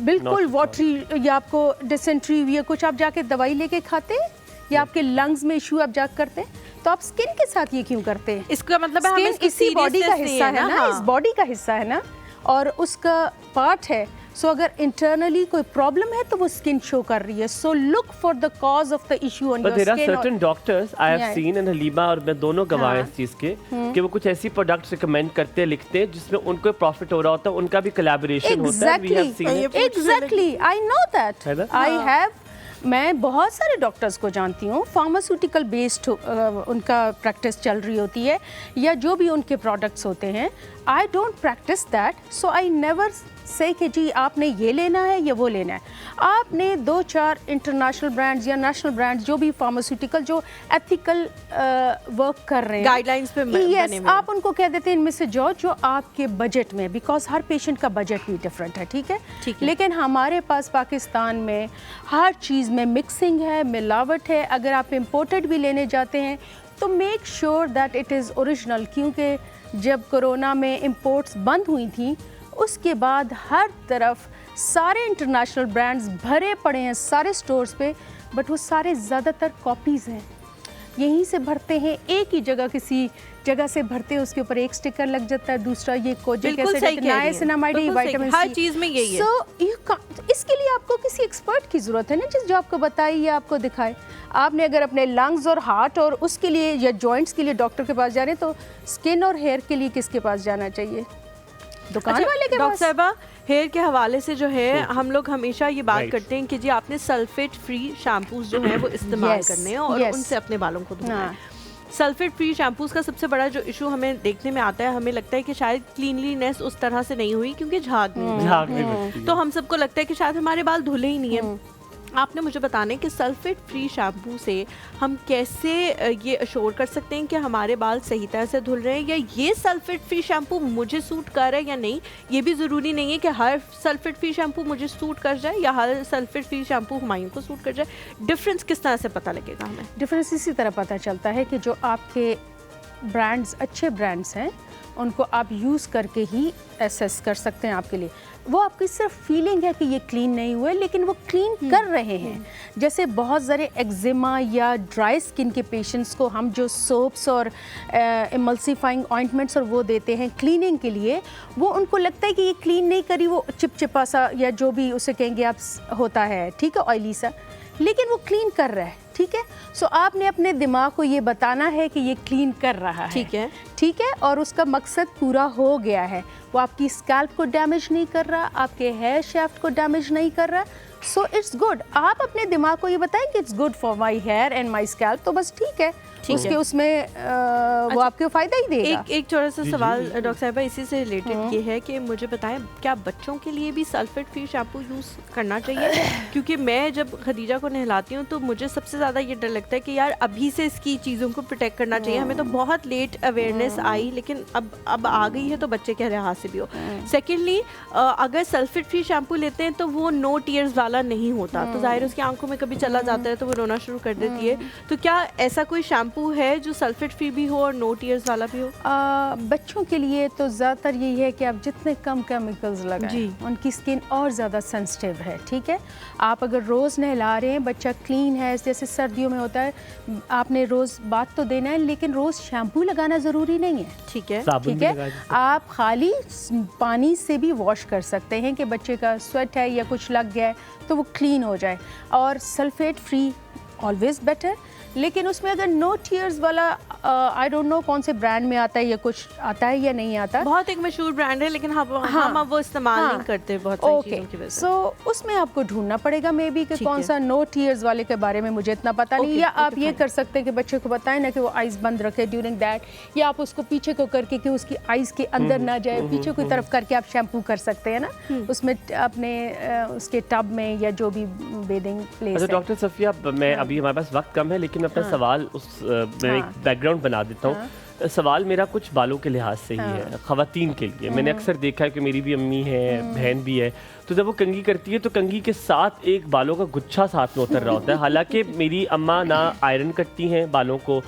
बिल्कुल वाटरी या आपको डिसेंट्री हुई है कुछ, आप जाके दवाई लेके खाते हैं, या आपके लंग्स में इशू आप जाके करते हैं, तो आप स्किन के साथ ये क्यों करते हैं? इसका मतलब है इसी बॉडी का हिस्सा है ना, इस बॉडी का हिस्सा है ना, और उसका पार्ट है। सो अगर इंटरनली कोई प्रॉब्लम है तो वो स्किन शो कर रही है। So look for the cause of the issue on your skin. But there are certain doctors I have seen, and Halima और मैं दोनों गवाह हैं इस चीज के, कि वो कुछ ऐसी प्रोडक्ट्स रिकमेंड करते हैं, लिखते हैं जिसमें उनको प्रॉफिट हो रहा होता है, उनका भी कोलैबोरेशन होता है। We have seen it. Exactly, I know that. I have मैं बहुत सारे डॉक्टर्स को जानती हूँ, फार्मास्यूटिकल बेस्ड उनका प्रैक्टिस चल रही होती है, या जो भी उनके प्रोडक्ट्स होते हैं। I don't practice that, so I never say कि जी आपने ये लेना है या वो लेना है। आपने 2-4 इंटरनेशनल ब्रांड्स या नेशनल ब्रांड्स जो भी फार्मास्यूटिकल जो एथिकल वर्क कर रहे हैं, गाइडलाइंस पे यस, आप उनको कह देते हैं इनमें से जो आपके बजट में, बिकॉज हर पेशेंट का बजट भी डिफरेंट है, ठीक है। लेकिन हमारे पास पाकिस्तान में हर चीज़ में मिक्सिंग है, मिलावट है। अगर आप इम्पोर्टेड भी लेने जाते हैं तो make sure that it is original, क्योंकि जब कोरोना में इम्पोर्ट्स बंद हुई थी उसके बाद हर तरफ सारे इंटरनेशनल ब्रांड्स भरे पड़े हैं सारे स्टोर्स पे, बट वो सारे ज़्यादातर कॉपीज़ हैं। यहीं से भरते हैं, एक ही जगह किसी जगह से भरते हैं, उसके ऊपर एक स्टिकर लग जाता है, दूसरा ये kojic acid, niacinamide, vitamin C, हर चीज में यही है। इसके लिए आपको किसी एक्सपर्ट की जरूरत है ना, जो आपको बताए या आपको दिखाए। आपने अगर अपने लंग्स और हार्ट और उसके लिए या जॉइंट्स के लिए डॉक्टर के पास जा रहे हैं, तो स्किन और हेयर के लिए किसके पास जाना चाहिए? दुकान वाले के डॉक्टर पास। साहिबा, हेयर के हवाले से जो है हम लोग हमेशा ये बात करते हैं कि जी आपने सल्फेट फ्री शैम्पूज जो है वो इस्तेमाल करने हैं और उनसे अपने बालों को धोना है। सल्फेट फ्री शैम्पूज का सबसे बड़ा जो इशू हमें देखने में आता है, हमें लगता है कि शायद क्लीनलीनेस उस तरह से नहीं हुई क्योंकि झाग नहीं, तो हम सबको लगता है कि शायद हमारे बाल धुले ही नहीं है। आपने मुझे बताना है कि सल्फेट फ्री शैम्पू से हम कैसे ये अश्योर कर सकते हैं कि हमारे बाल सही तरह से धुल रहे हैं, या ये सल्फेट फ्री शैम्पू मुझे सूट कर रहा है या नहीं। ये भी ज़रूरी नहीं है कि हर सल्फेट फ्री शैम्पू मुझे सूट कर जाए या हर सल्फेट फ्री शैम्पू हुमायूं को सूट कर जाए। डिफरेंस किस तरह से पता लगेगा हमें? डिफरेंस इसी तरह पता चलता है कि जो आपके ब्रांड्स अच्छे ब्रांड्स हैं उनको आप यूज़ करके ही एसेस कर सकते हैं आपके लिए। वो आपकी सिर्फ फीलिंग है कि ये क्लीन नहीं हुए, लेकिन वो क्लीन कर रहे हैं। जैसे बहुत सारे एक्जिमा या ड्राई स्किन के पेशेंट्स को हम जो सोप्स और इमल्सिफाइंग ऑइंटमेंट्स और वो देते हैं क्लीनिंग के लिए, वो उनको लगता है कि ये क्लीन नहीं करी, वो चिपचिपा सा या जो भी उसे कहेंगे आप होता है, ठीक है, ऑयली सा, लेकिन वो क्लीन कर रहा है, ठीक है। सो आपने अपने दिमाग को ये बताना है कि ये क्लीन कर रहा है, ठीक है, और उसका मकसद पूरा हो गया है। वो आपकी स्कैल्प को डैमेज नहीं कर रहा, आपके हेयर शाफ्ट को डैमेज नहीं कर रहा, सो इट्स गुड। आप अपने दिमाग को ये बताएं कि it's good for my hair and my scalp, तो बस ठीक है, उसके उसमें वो आपको फ़ायदा ही देगा। एक छोटा सा सवाल डॉक्टर साहिबा इसी से रिलेटेड ये है कि मुझे बताएं, क्या बच्चों के लिए भी सल्फेट फ्री शैम्पू यूज़ करना चाहिए? क्योंकि मैं जब खदीजा को नहलाती हूँ तो मुझे सबसे ज़्यादा ये डर लगता है कि यार अभी से इसकी चीज़ों को प्रोटेक्ट करना चाहिए। हमें तो बहुत लेट अवेयरनेस आई, लेकिन अब आ गई है, तो बच्चे कह रहे हाथ से भी हो। सेकेंडली, अगर सल्फेट फ्री शैम्पू लेते हैं तो वो नो टीयर्स वाला नहीं होता, तो जाहिर उसकी आंखों में कभी चला जाता है तो वो रोना शुरू कर देती है। तो क्या ऐसा कोई शैम्पू है जो सल्फेट फ्री भी हो और नो टीयर्स वाला भी हो? बच्चों के लिए तो ज़्यादातर यही है कि आप जितने कम केमिकल्स लगाएं, उनकी स्किन और ज़्यादा सेंसिटिव है, ठीक है। आप अगर रोज़ नहला रहे हैं, बच्चा क्लीन है, जैसे सर्दियों में होता है, आपने रोज़ बात तो देना है, लेकिन रोज़ शैम्पू लगाना ज़रूरी नहीं है, ठीक है, ठीक है। आप खाली पानी से भी वॉश कर सकते हैं कि बच्चे का स्वेट है या कुछ लग गया है तो वो क्लीन हो जाए। और सल्फेट फ्री ऑलवेज बेटर, लेकिन उसमें अगर नो टीयर्स वाला आई डोंट नो कौन से ब्रांड में आता है या कुछ आता है या नहीं आता, बहुत एक मशहूर ब्रांड है, लेकिन हम वो इस्तेमाल नहीं करते बहुत सारी चीज़ों की वजह से। सो उसमें आपको ढूंढना पड़ेगा मे बी कि कौन सा नो टीयर्स वाले के बारे में मुझे इतना पता नहीं। या आप ये कर सकते हैं कि बच्चे को बताएं ना कि वो आइज़ बंद रखे ड्यूरिंग दैट, या आप उसको पीछे को करके कि उसकी आइज़ के अंदर ना जाए, पीछे की तरफ करके आप शैम्पू कर सकते हैं ना उसमें अपने उसके टब में या जो भी बेदिंग प्लेस है। डॉक्टर सफिया, मैं अभी हमारे पास वक्त कम है, लेकिन मैं अपना सवाल मैं एक बैकग्राउंड बना देता हूँ। सवाल मेरा कुछ बालों के लिहाज से ही है, ख़वातीन के लिए। मैंने अक्सर देखा है कि मेरी भी अम्मी है, बहन भी है, तो जब वो कंघी करती है तो कंघी के साथ एक बालों का गुच्छा साथ में उतर रहा होता है। हालांकि मेरी अम्मा ना आयरन करती हैं बालों को,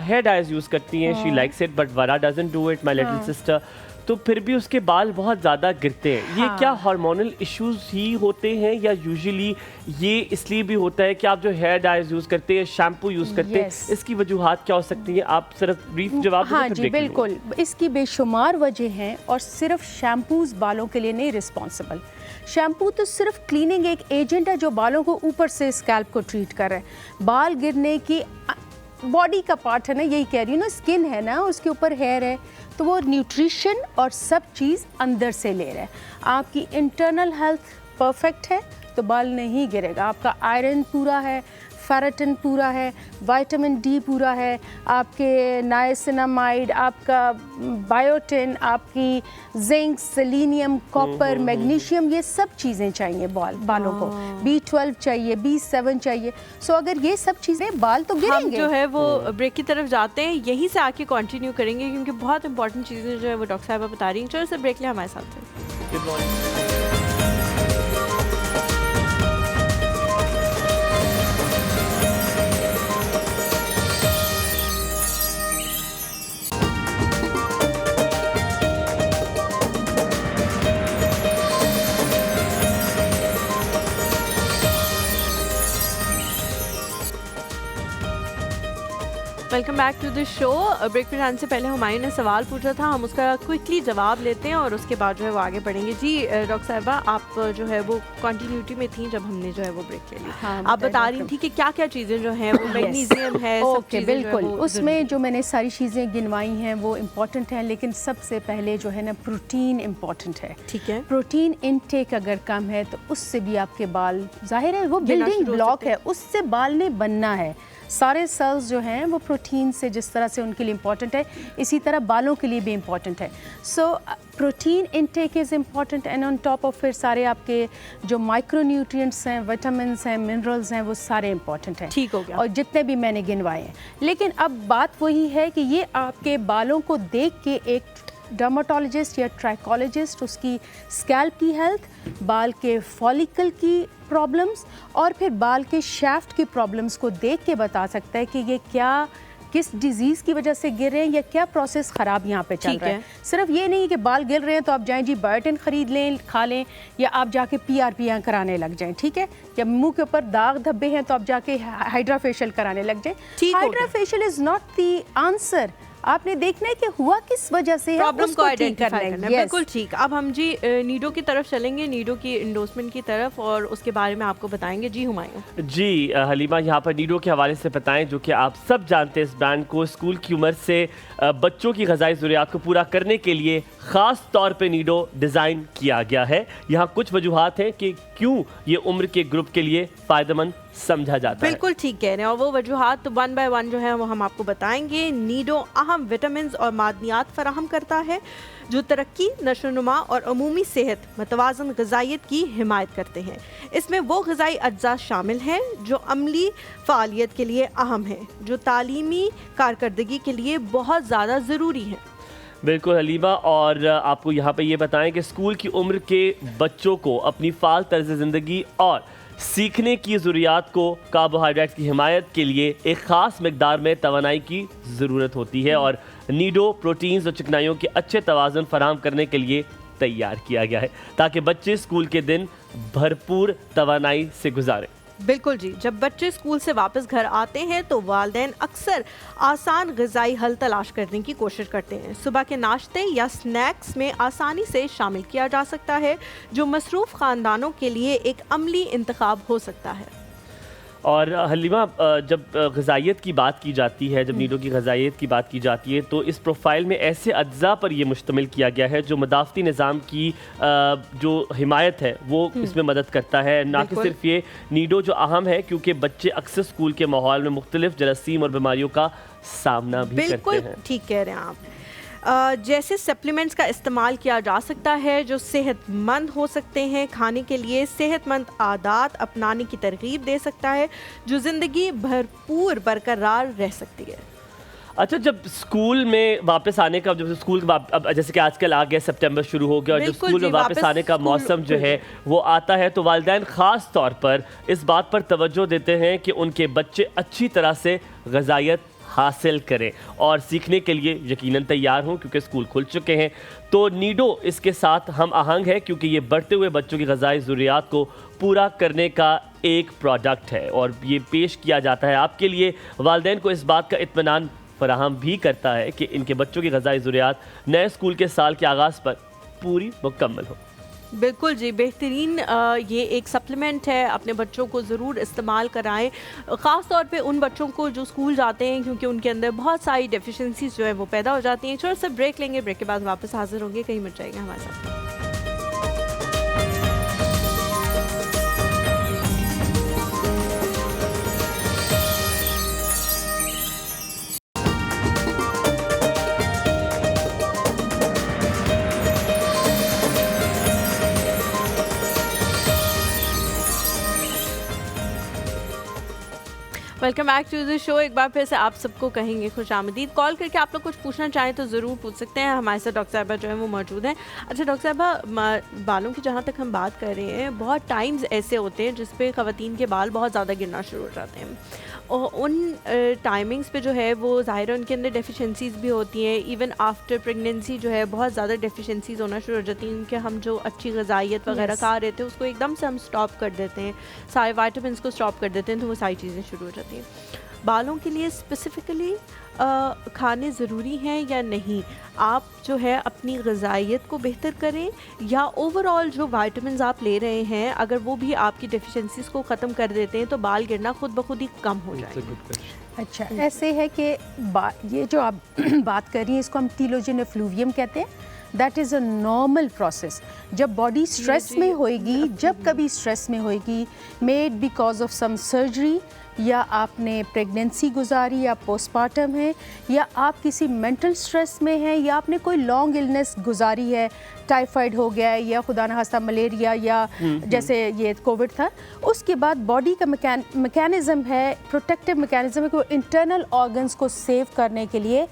हेयर डाइज यूज़ करती हैं, शी लाइक्स इट, बट वरा doesn't do it, my little sister, तो फिर भी उसके बाल बहुत ज़्यादा गिरते हैं। ये क्या हार्मोनल इश्यूज ही होते हैं या यूजुअली ये इसलिए भी होता है कि आप जो हेयर डाइज यूज़ करते हैं, शैम्पू यूज़ करते हैं, इसकी वजूहात क्या हो सकती हैं? आप सिर्फ ब्रीफ जवाब दें। हाँ जी बिल्कुल, इसकी बेशुमार वजह हैं और सिर्फ शैम्पूज बालों के लिए नहीं रिस्पॉन्सिबल। शैम्पू तो सिर्फ क्लीनिंग एक एजेंट है जो बालों को ऊपर से स्कैल्प को ट्रीट कर रहा है। बाल गिरने की बॉडी का पार्ट है ना, यही कह रही हूँ ना, स्किन है ना, उसके ऊपर हेयर है, तो वो न्यूट्रिशन और सब चीज़ अंदर से ले रहा है। आपकी इंटरनल हेल्थ परफेक्ट है तो बाल नहीं गिरेगा। आपका आयरन पूरा है, फेरेटिन पूरा है, विटामिन डी पूरा है, आपके नाइसिनामाइड, आपका बायोटिन, आपकी जिंक, सेलेनियम, कॉपर, मैग्नीशियम, ये सब चीज़ें चाहिए बालों को। B12 चाहिए, B7 चाहिए। सो अगर ये सब चीज़ें, बाल तो गिरेंगे। हम जो है वो ब्रेक की तरफ जाते हैं, यहीं से आके कंटिन्यू करेंगे क्योंकि बहुत इंपॉर्टेंट चीज़ें जो है वो डॉक्टर साहिबा बता रही हैं। चलो सर ब्रेक लिया हमारे साथ। Welcome back to the show. Break पे जाने से पहले हुमायूं ने सवाल पूछा था, हम उसका क्विकली जवाब लेते हैं और उसके बाद जो है वो आगे बढ़ेंगे। जी डॉक्टर साहिबा, आप जो है वो कंटिन्यूटी में थी जब हमने जो है वो ब्रेक ले ली। हाँ, आप बता रही थी कि क्या क्या चीज़ें जो हैं वो मैग्नीशियम है, सब ओके चीज़ें जो है बिल्कुल, वो उसमें जो मैंने सारी चीज़ें गिनवाई हैं वो इम्पॉर्टेंट हैं, लेकिन सबसे पहले जो है ना प्रोटीन इम्पॉर्टेंट है। ठीक है। प्रोटीन इनटेक अगर कम है तो उससे भी आपके बाल, जाहिर है वो गिरना बिल्डिंग शुरू हो ब्लॉक सकते है, उससे बाल ने बनना है। सारे सेल्स जो हैं वो प्रोटीन से जिस तरह से उनके लिए इम्पॉर्टेंट है, इसी तरह बालों के लिए भी इम्पॉर्टेंट है। So protein intake is important and on top of फिर सारे आपके जो माइक्रोन्यूट्रिएंट्स हैं, विटामिन्स हैं, मिनरल्स हैं, वो सारे इम्पॉर्टेंट हैं। ठीक हो गया। और जितने भी मैंने गिनवाए हैं, लेकिन अब बात वही है कि ये आपके बालों को देख के एक डर्माटोलॉजिस्ट या ट्राइकोलॉजिस्ट उसकी स्कैल्प की हेल्थ, बाल के फॉलिकल की प्रॉब्लम्स और फिर बाल के शैफ्ट की प्रॉब्लम्स को देख के बता सकता है कि ये क्या, किस डिजीज़ की वजह से गिर रहे हैं या क्या प्रोसेस ख़राब यहाँ पे चल रहा है। सिर्फ ये नहीं कि बाल गिर रहे हैं तो आप जाएं जी बायोटिन ख़रीद लें, खा लें, या आप जाके PRP कराने लग जाएं, ठीक है। या मुंह के ऊपर दाग धब्बे हैं तो आप जाके हाइड्रा फेशियल कराने लग जाएं। Hydra facial is not the answer. आपने देखना है कि हुआ किस वजह से है, प्रॉब्लम को आइडेंटिफाई करना है। Yes. बिल्कुल ठीक। अब हम जी नीडो की तरफ चलेंगे, नीडो की इंडोर्समेंट की तरफ, और उसके बारे में आपको बताएंगे। जी हुमायूं। जी हलीमा, यहाँ पर नीडो के हवाले से बताएं, जो कि आप सब जानते हैं इस ब्रांड को स्कूल की उम्र से बच्चों की ग़िज़ाई ज़रूरियात को पूरा करने के लिए ख़ास तौर पे नीडो डिज़ाइन किया गया है। यहाँ कुछ वजूहात हैं कि क्यों ये उम्र के ग्रुप के लिए फ़ायदेमंद समझा जाता है। बिल्कुल ठीक कह रहे हैं, और वो वजूहात तो 1 बाय 1 जो है वो हम आपको बताएंगे। नीडो अहम विटामिन और मादनियात फराहम करता है जो तरक्की, नशोनुमा और अमूमी सेहत, मतवाज़न ग़िज़ाइयत की हिमायत करते हैं। इसमें वो ग़िज़ाई अज्जा शामिल हैं जो अमली फ़ालियत के लिए अहम हैं, जो तालीमी कारकर्दगी के लिए बहुत ज़्यादा ज़रूरी हैं। बिल्कुल हलीमा, और आपको यहाँ पे ये बताएं कि स्कूल की उम्र के बच्चों को अपनी फ़ाल तर्ज़ ज़िंदगी और सीखने की ज़रूरियात को कार्बोहाइड्रेट की हिमायत के लिए एक ख़ास मकदार में तवानाई की ज़रूरत होती है, और नीडो प्रोटीन्स और चिकनाइयों के अच्छे तवाज़ुन फराहम करने के लिए तैयार किया गया है ताकि बच्चे स्कूल के दिन भरपूर तवानाई से गुजारें। बिल्कुल जी। जब बच्चे स्कूल से वापस घर आते हैं तो वालिदैन अक्सर आसान ग़िज़ाई हल तलाश करने की कोशिश करते हैं। सुबह के नाश्ते या स्नैक्स में आसानी से शामिल किया जा सकता है, जो मसरूफ़ ख़ानदानों के लिए एक अमली इंतखाब हो सकता है। और हलीमा, जब ग़िज़ाइयत की बात की जाती है, जब नीडो की ग़िज़ाइयत की बात की जाती है, तो इस प्रोफाइल में ऐसे अज्जा पर ये मुश्तमिल किया गया है जो मदाफ़ती निज़ाम की जो हिमायत है वो इसमें मदद करता है। ना कि सिर्फ ये नीडो जो अहम है, क्योंकि बच्चे अक्सर स्कूल के माहौल में मुख्तलिफ जरासीम और बीमारियों का सामना भी करते हैं। बिल्कुल ठीक कह रहे हैं आप। जैसे सप्लीमेंट्स का इस्तेमाल किया जा सकता है जो सेहतमंद हो सकते हैं, खाने के लिए सेहतमंद आदात अपनाने की तरगीब दे सकता है जो ज़िंदगी भरपूर बरकरार रह सकती है। अच्छा, जब स्कूल में वापस आने का, जब स्कूल अब जैसे कि आजकल आ गया, सितंबर शुरू हो गया, और जब स्कूल में वापस आने का मौसम जो है वो आता है, तो वालिदैन ख़ास तौर पर इस बात पर तवज्जो देते हैं कि उनके बच्चे अच्छी तरह से ग़िज़ाइयत हासिल करें और सीखने के लिए यकीनन तैयार हों, क्योंकि स्कूल खुल चुके हैं। तो नीडो इसके साथ हम आहंग है, क्योंकि ये बढ़ते हुए बच्चों की ग़िज़ाई ज़रूरियात को पूरा करने का एक प्रोडक्ट है, और ये पेश किया जाता है आपके लिए। वालिदैन को इस बात का इत्मीनान फराहम भी करता है कि इनके बच्चों की ग़िज़ाई ज़रूरियात नए स्कूल के साल के आगाज़ पर पूरी मुकम्मल हो। बिल्कुल जी, बेहतरीन ये एक सप्लीमेंट है, अपने बच्चों को ज़रूर इस्तेमाल कराएं, ख़ास तौर पे उन बच्चों को जो स्कूल जाते हैं, क्योंकि उनके अंदर बहुत सारी डेफिशिएंसीज जो है वो पैदा हो जाती हैं। छोटा सा ब्रेक लेंगे, ब्रेक के बाद वापस हाजिर होंगे, कहीं मत जाएगा हमारे साथ। Welcome back to the show. एक बार फिर से आप सबको कहेंगे खुश आमदीद। कॉल करके आप लोग कुछ पूछना चाहें तो ज़रूर पूछ सकते हैं। हमारे साथ डॉक्टर साहबा जो है वो मौजूद हैं। अच्छा डॉक्टर साहबा, बालों की जहाँ तक हम बात कर रहे हैं, बहुत टाइम्स ऐसे होते हैं जिस पे ख़वातीन के बाल बहुत ज़्यादा गिरना शुरू हो जाते हैं, और उन टाइमिंग्स पे जो है वो ज़ाहिर है उनके अंदर डेफिशिएंसीज भी होती हैं। इवन आफ्टर प्रेगनेंसी जो है बहुत ज़्यादा डेफिशिएंसीज होना शुरू हो जाती हैं, क्योंकि हम जो अच्छी ग़िज़ाइयत वगैरह खा रहे थे उसको एकदम से हम स्टॉप कर देते हैं, सारे वाइटामिन्स को स्टॉप कर देते हैं, तो वो सारी चीज़ें शुरू हो जाती हैं। बालों के लिए स्पेसिफ़िकली खाने ज़रूरी हैं या नहीं? आप जो है अपनी ग़िज़ाइयत को बेहतर करें या ओवरऑल जो विटामिन्स आप ले रहे हैं अगर वो भी आपकी डेफिशिएंसीज़ को ख़त्म कर देते हैं तो बाल गिरना खुद ब खुद ही कम हो जाएगा? अच्छा, ऐसे है कि ये जो आप बात कर रही हैं इसको हम टीलोजन एफ्लूवियम कहते हैं। That is a normal process. जब बॉडी स्ट्रेस में होएगी, जब कभी स्ट्रेस में होएगी, made because of some surgery, या आपने प्रेगनेंसी गुजारी, या पोस्टमार्टम है, या आप किसी मेंटल स्ट्रेस में हैं, या आपने कोई लॉन्ग इलनेस गुजारी है, टाइफाइड हो गया है, या खुदा न खास्ता मलेरिया, या जैसे ये कोविड था, उसके बाद बॉडी का मैकेनिज़्म है, प्रोटेक्टिव मैकेनिज़्म है कि वो इंटरनल ऑर्गन्स को सेव करने के लिए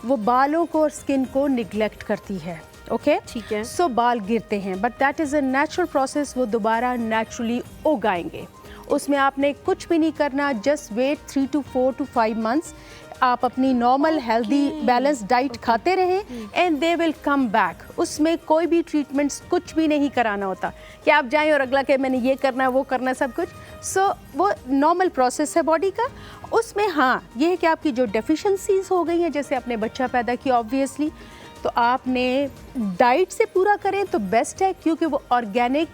वो बालों को और स्किन को निगलेक्ट करती है। ओके, ठीक है। सो बाल गिरते हैं, but that is a natural process. वो दोबारा नेचुरली उगाएंगे, उसमें आपने कुछ भी नहीं करना। Just wait 3 to 4 to 5 months। आप अपनी नॉर्मल हेल्दी बैलेंस डाइट खाते रहें and they will come back. उसमें कोई भी ट्रीटमेंट्स कुछ भी नहीं कराना होता कि आप जाएं और अगला के मैंने ये करना है वो करना है सब कुछ। सो वो नॉर्मल प्रोसेस है बॉडी का। उसमें हाँ ये है कि आपकी जो डेफिशिएंसीज हो गई हैं, जैसे आपने बच्चा पैदा किया ऑब्वियसली, तो आपने डाइट से पूरा करें तो बेस्ट है, क्योंकि वो ऑर्गेनिक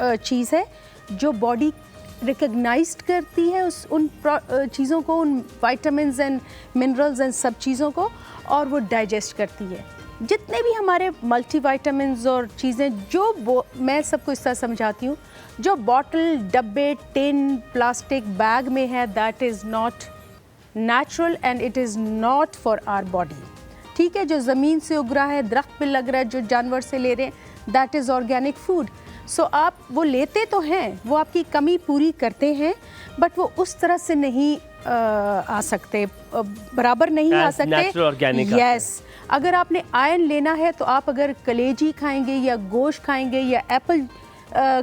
चीज़ है जो बॉडी रिकग्नाइज्ड करती है उन चीज़ों को, उन विटामिन्स एंड मिनरल्स एंड सब चीज़ों को, और वो डाइजेस्ट करती है। जितने भी हमारे मल्टीविटामिन्स और चीज़ें जो मैं सबको इस तरह समझाती हूँ, जो बॉटल, डब्बे, टिन, प्लास्टिक, बैग में है, that is not natural and it is not for our body. ठीक है, जो ज़मीन से उग रहा है, दरख्त पे लग रहा है, जो जानवर से ले रहे हैं, दैट इज़ ऑर्गेनिक फूड। सो आप वो लेते तो हैं, वो आपकी कमी पूरी करते हैं, बट वो उस तरह से नहीं आ सकते, बराबर नहीं आ सकते। यस, अगर आपने आयरन लेना है तो आप अगर कलेजी खाएंगे या गोश्त खाएंगे या एप्पल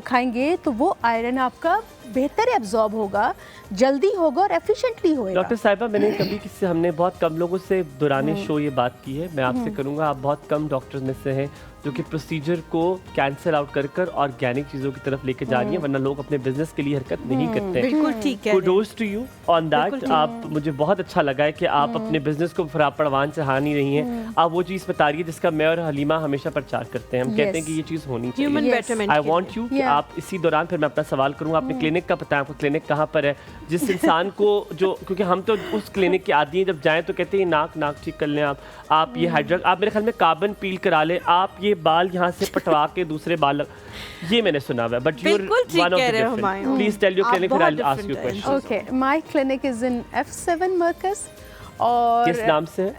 खाएंगे तो वो आयरन आपका बेहतर एब्जॉर्ब होगा, जल्दी होगा और एफिशिएंटली होएगा। डॉक्टर साहिबा, मैंने कभी किसी हमने बहुत कम लोगों से दौरान शो ये बात की है, मैं आपसे करूँगा, आप बहुत कम डॉक्टर्स में से हैं जो कि प्रोसीजर को कैंसिल आउट कर ऑर्गेनिक चीज़ों की तरफ लेके जा रही हैं, वरना लोग अपने बिजनेस के लिए हरकत नहीं करते हैं। बिल्कुल ठीक है। Kudos to you on that. आप, मुझे बहुत अच्छा लगा है कि आप अपने बिजनेस को परवान चढ़ा नहीं रही हैं, आप वो चीज़ बता रही है जिसका मैं और हलीमा हमेशा प्रचार करते हैं। हम कहते हैं कि ये चीज़ होनी चाहिए। आई वांट यू कि आप इसी दौरान, फिर मैं अपना सवाल करूँगा, आपने क्लिनिक का पता है, आपको क्लिनिक कहाँ पर है, जिस इंसान को जो, क्योंकि हम तो उस क्लिनिक के आदि हैं, जब जाएँ तो कहते हैं नाक ठीक कर लें आप ये हाइड्रक, आप मेरे ख्याल में कार्बन पील करा लें, आप ये बाल यहाँ से पटवा के दूसरे बाल, ये मैंने सुना हुआ है। But you are one of the different. Please tell your clinic, फिर I will ask you questions. Okay, my clinic is in F7 मरकज, और किस नाम से?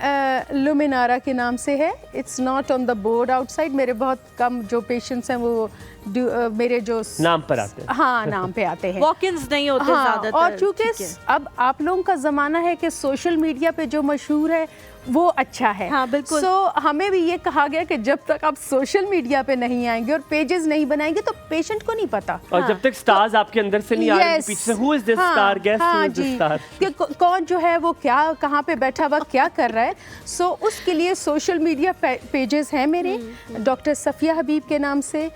लुमिनारा के नाम से है। It's not on the board outside. मेरे बहुत कम जो पेशेंट्स हैं वो मेरे जो नाम पर आते हैं, हाँ नाम पे आते हैं, वॉक-इन्स नहीं होते ज़्यादातर। और चूँकि अब आप लोगों का ज़माना है कि सोशल मीडिया पे जो मशहूर है वो अच्छा है। हाँ, बिल्कुल। सो हमें भी ये कहा गया कि जब तक आप सोशल मीडिया पे नहीं आएंगे और पेजेस नहीं बनाएंगे तो पेशेंट को नहीं पता। और जब तक स्टार्स आपके अंदर से नहीं आ रहे पीछे से, who is this star, guess who is this star, कि कौन जो है वो क्या कहाँ पे बैठा हुआ क्या कर रहा है। सो उसके लिए सोशल मीडिया पेजेस हैं मेरे, डॉक्टर सफिया हबीब के नाम से,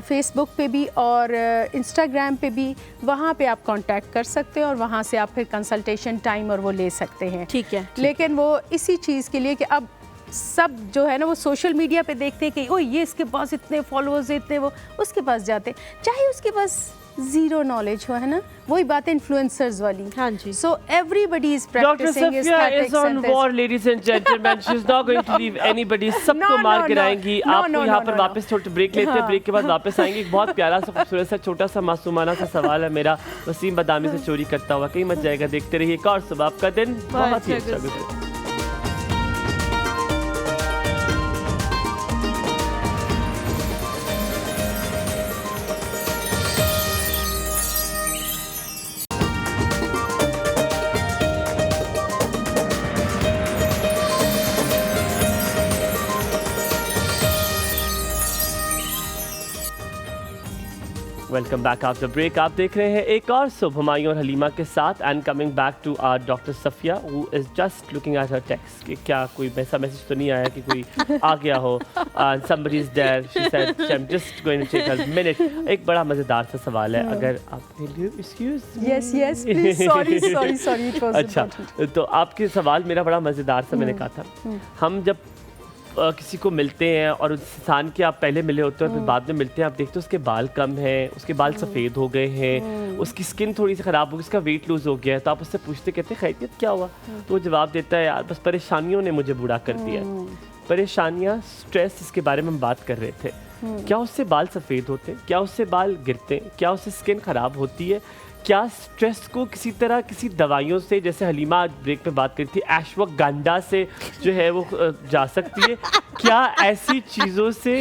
फेसबुक पे भी और इंस्टाग्राम पे भी। वहाँ पे आप कांटेक्ट कर सकते हैं और वहाँ से आप फिर कंसल्टेशन टाइम और वो ले सकते हैं। ठीक है। लेकिन वो इसी चीज़ के लिए कि अब सब जो है ना वो सोशल मीडिया पे देखते हैं कि ओ ये इसके पास इतने फॉलोअर्स, इतने वो, उसके पास जाते, चाहे उसके पास जीरो नॉलेज हो, है ना, वही बात है इन्फ्लुएंसर्स वाली। हाँ जी। So everybody is practising aesthetics and war, ladies and gentleman, she is not going to leave anybody, सबको मार गिराएंगी। आपको यहाँ पर वापस छोटे ब्रेक लेते हैं, ब्रेक के बाद वापस आएंगे। एक बहुत प्यारा सा, खूबसूरत सा, छोटा सा, मासूमाना सा सवाल है मेरा, वसीम बदामी से चोरी करता हुआ कहीं मत जाएगा। देखते रहिए एक और सुबह, आपका दिन बहुत ही अच्छा गुजरे। Welcome back after break. आप देख रहे हैं एक और सुबह हुमायूं और हलीमा के साथ and coming back to our doctor Safiya who is just looking at her text कि क्या कोई ऐसा मैसेज तो नहीं आया कि कोई आ गया हो and somebody is there, she said I am just going to take a minute. एक बड़ा मजेदार सा सवाल है, अगर आप excuse yes yes please, sorry it was अच्छा, तो आपके सवाल मेरा बड़ा मजेदार सा मैंने कहा था। हम जब किसी को मिलते हैं और उस इंसान के आप पहले मिले होते हैं और फिर बाद में मिलते हैं, आप देखते हो उसके बाल कम हैं, उसके बाल सफ़ेद हो गए हैं, उसकी स्किन थोड़ी सी ख़राब हो गई, उसका वेट लूज़ हो गया है, तो आप उससे पूछते कहते हैं खैरियत क्या हुआ? तो वो जवाब देता है यार बस परेशानियों ने मुझे बूढ़ा कर दिया। परेशानियाँ, स्ट्रेस, इसके बारे में हम बात कर रहे थे। क्या उससे बाल सफ़ेद होते हैं? क्या उससे बाल गिरते हैं? क्या उससे स्किन ख़राब होती है? क्या स्ट्रेस को किसी तरह किसी दवाइयों से, जैसे हलीमा आज ब्रेक पे बात करी थी, अश्वगंधा से जो है वो जा सकती है? क्या ऐसी चीज़ों से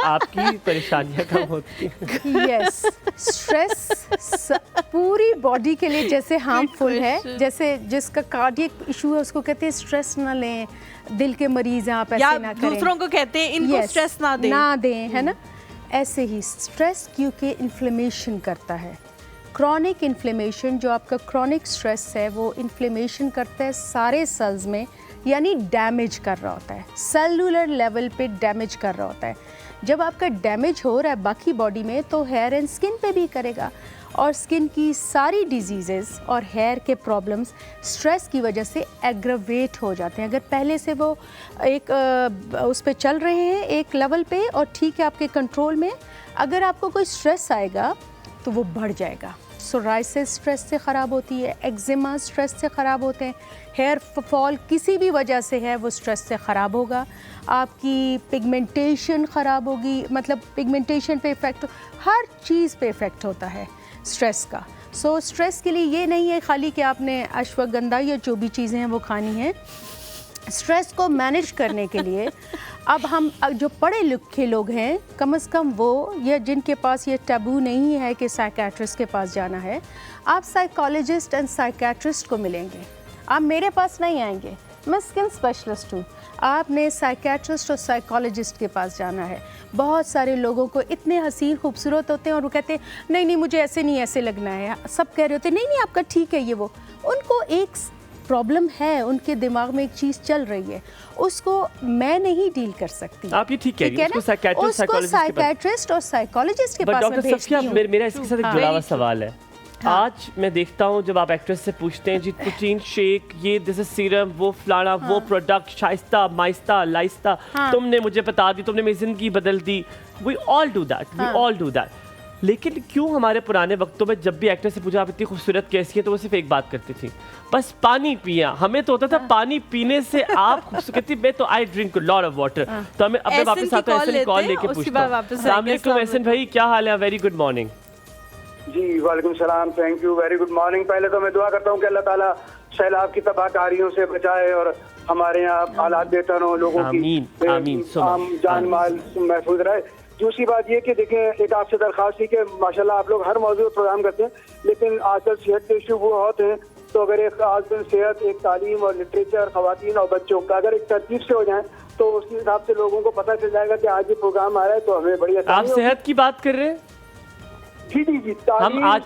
आपकी परेशानियां कम होती हैं? यस, स्ट्रेस पूरी बॉडी के लिए जैसे हार्मफुल है, जैसे जिसका कार्डियक इशू है उसको कहते हैं स्ट्रेस ना लें, दिल के मरीज हैं आप ऐसे ना करें, दूसरों को कहते हैं इनको स्ट्रेस ना दें, है ना। ऐसे ही स्ट्रेस क्योंकि इन्फ्लेमेशन करता है, क्रॉनिक इन्फ्लेमेशन, जो आपका क्रॉनिक स्ट्रेस है वो इन्फ्लेमेशन करता है सारे सेल्स में, यानी डैमेज कर रहा होता है, सेलुलर लेवल पे डैमेज कर रहा होता है। जब आपका डैमेज हो रहा है बाकी बॉडी में तो हेयर एंड स्किन पे भी करेगा, और स्किन की सारी डिजीज़ेज़ और हेयर के प्रॉब्लम्स स्ट्रेस की वजह से एग्रवेट हो जाते हैं। अगर पहले से वो एक उस पे चल रहे हैं एक लेवल पे और ठीक है आपके कंट्रोल में, अगर आपको कोई स्ट्रेस आएगा तो वो बढ़ जाएगा। सोराइसिस स्ट्रेस से ख़राब होती है, एक्जिमा स्ट्रेस से ख़राब होते हैं, हेयर फॉल किसी भी वजह से है वो स्ट्रेस से ख़राब होगा, आपकी पिगमेंटेशन ख़राब होगी, मतलब पिगमेंटेशन पे इफ़ेक्ट, हर चीज़ पे इफ़ेक्ट होता है स्ट्रेस का। सो स्ट्रेस के लिए ये नहीं है खाली कि आपने अश्वगंधा या जो भी चीज़ें हैं वो खानी है। स्ट्रेस को मैनेज करने के लिए अब हम जो पढ़े लिखे लोग हैं, कम से कम वो, या जिनके पास ये टैबू नहीं है कि साइकेट्रिस्ट के पास जाना है, आप साइकोलॉजिस्ट एंड साइकेट्रिस्ट को मिलेंगे, आप मेरे पास नहीं आएंगे, मैं स्किन स्पेशलिस्ट हूँ, आपने साइकेट्रिस्ट और साइकोलॉजिस्ट के पास जाना है। बहुत सारे लोगों को इतने हसीन खूबसूरत होते हैं और वो कहते हैं नहीं नहीं मुझे ऐसे नहीं ऐसे लगना है, सब कह रहे होते हैं नहीं नहीं आपका ठीक है ये वो, उनको एक प्रॉब्लम है, उनके दिमाग में एक चीज़ चल रही है, उसको मैं नहीं डील कर सकती। आप ये ठीक है, उसको साइकेट्रिस्ट और साइकोलॉजिस्ट के पास मैं भेजती हूँ। मेरा इसके साथ एक जुड़ा हुआ सवाल है। आज मैं देखता हूँ जब आप एक्ट्रेस से पूछते हैं जी प्रोटीन शेक, ये दिस इज सीरम, वो फलाना, वो प्रोडक्ट, शाइस्ता माइस्ता लाइस्ता, तुमने मुझे बता दी, तुमने मेरी जिंदगी बदल दी, वी ऑल डू दैट। लेकिन क्यों हमारे पुराने वक्तों में जब भी एक्टर से पूछा आप इतनी खूबसूरत कैसी है तो वो सिर्फ एक बात करती थी, बस पानी पिया। हमें तो होता था पानी पीने से आप खूबसूरत, मैं तो I drink lot of water. तो हमें अब वापस आता है ऐसे कॉल लेके पूछता हूं। अस्सलाम वालेकुम एहसन भाई, क्या हाल है? Very good morning. जी वालेकुम सलाम, thank you, very good morning. पहले तो मैं दुआ करता हूँ कि अल्लाह ताला सैलाब की तबाहकारियों से बचाए और हमारे यहाँ हालात बेहतर हो, लोगों की जान माल महफूज रहे। दूसरी बात ये कि देखें, एक आपसे दरख्वास्त थी कि माशाल्लाह आप लोग हर मौजूद प्रोग्राम करते हैं, लेकिन आजकल सेहत के इशू वो होते हैं, तो अगर एक आजकल सेहत, एक तालीम और लिटरेचर, खवातीन और बच्चों का अगर एक तरतीब से हो जाए तो उस हिसाब से लोगों को पता चल जाएगा कि आज ये प्रोग्राम आ रहा है, तो हमें बड़ी आसानी। आप सेहत की बात कर रहे हैं? जी, हम आज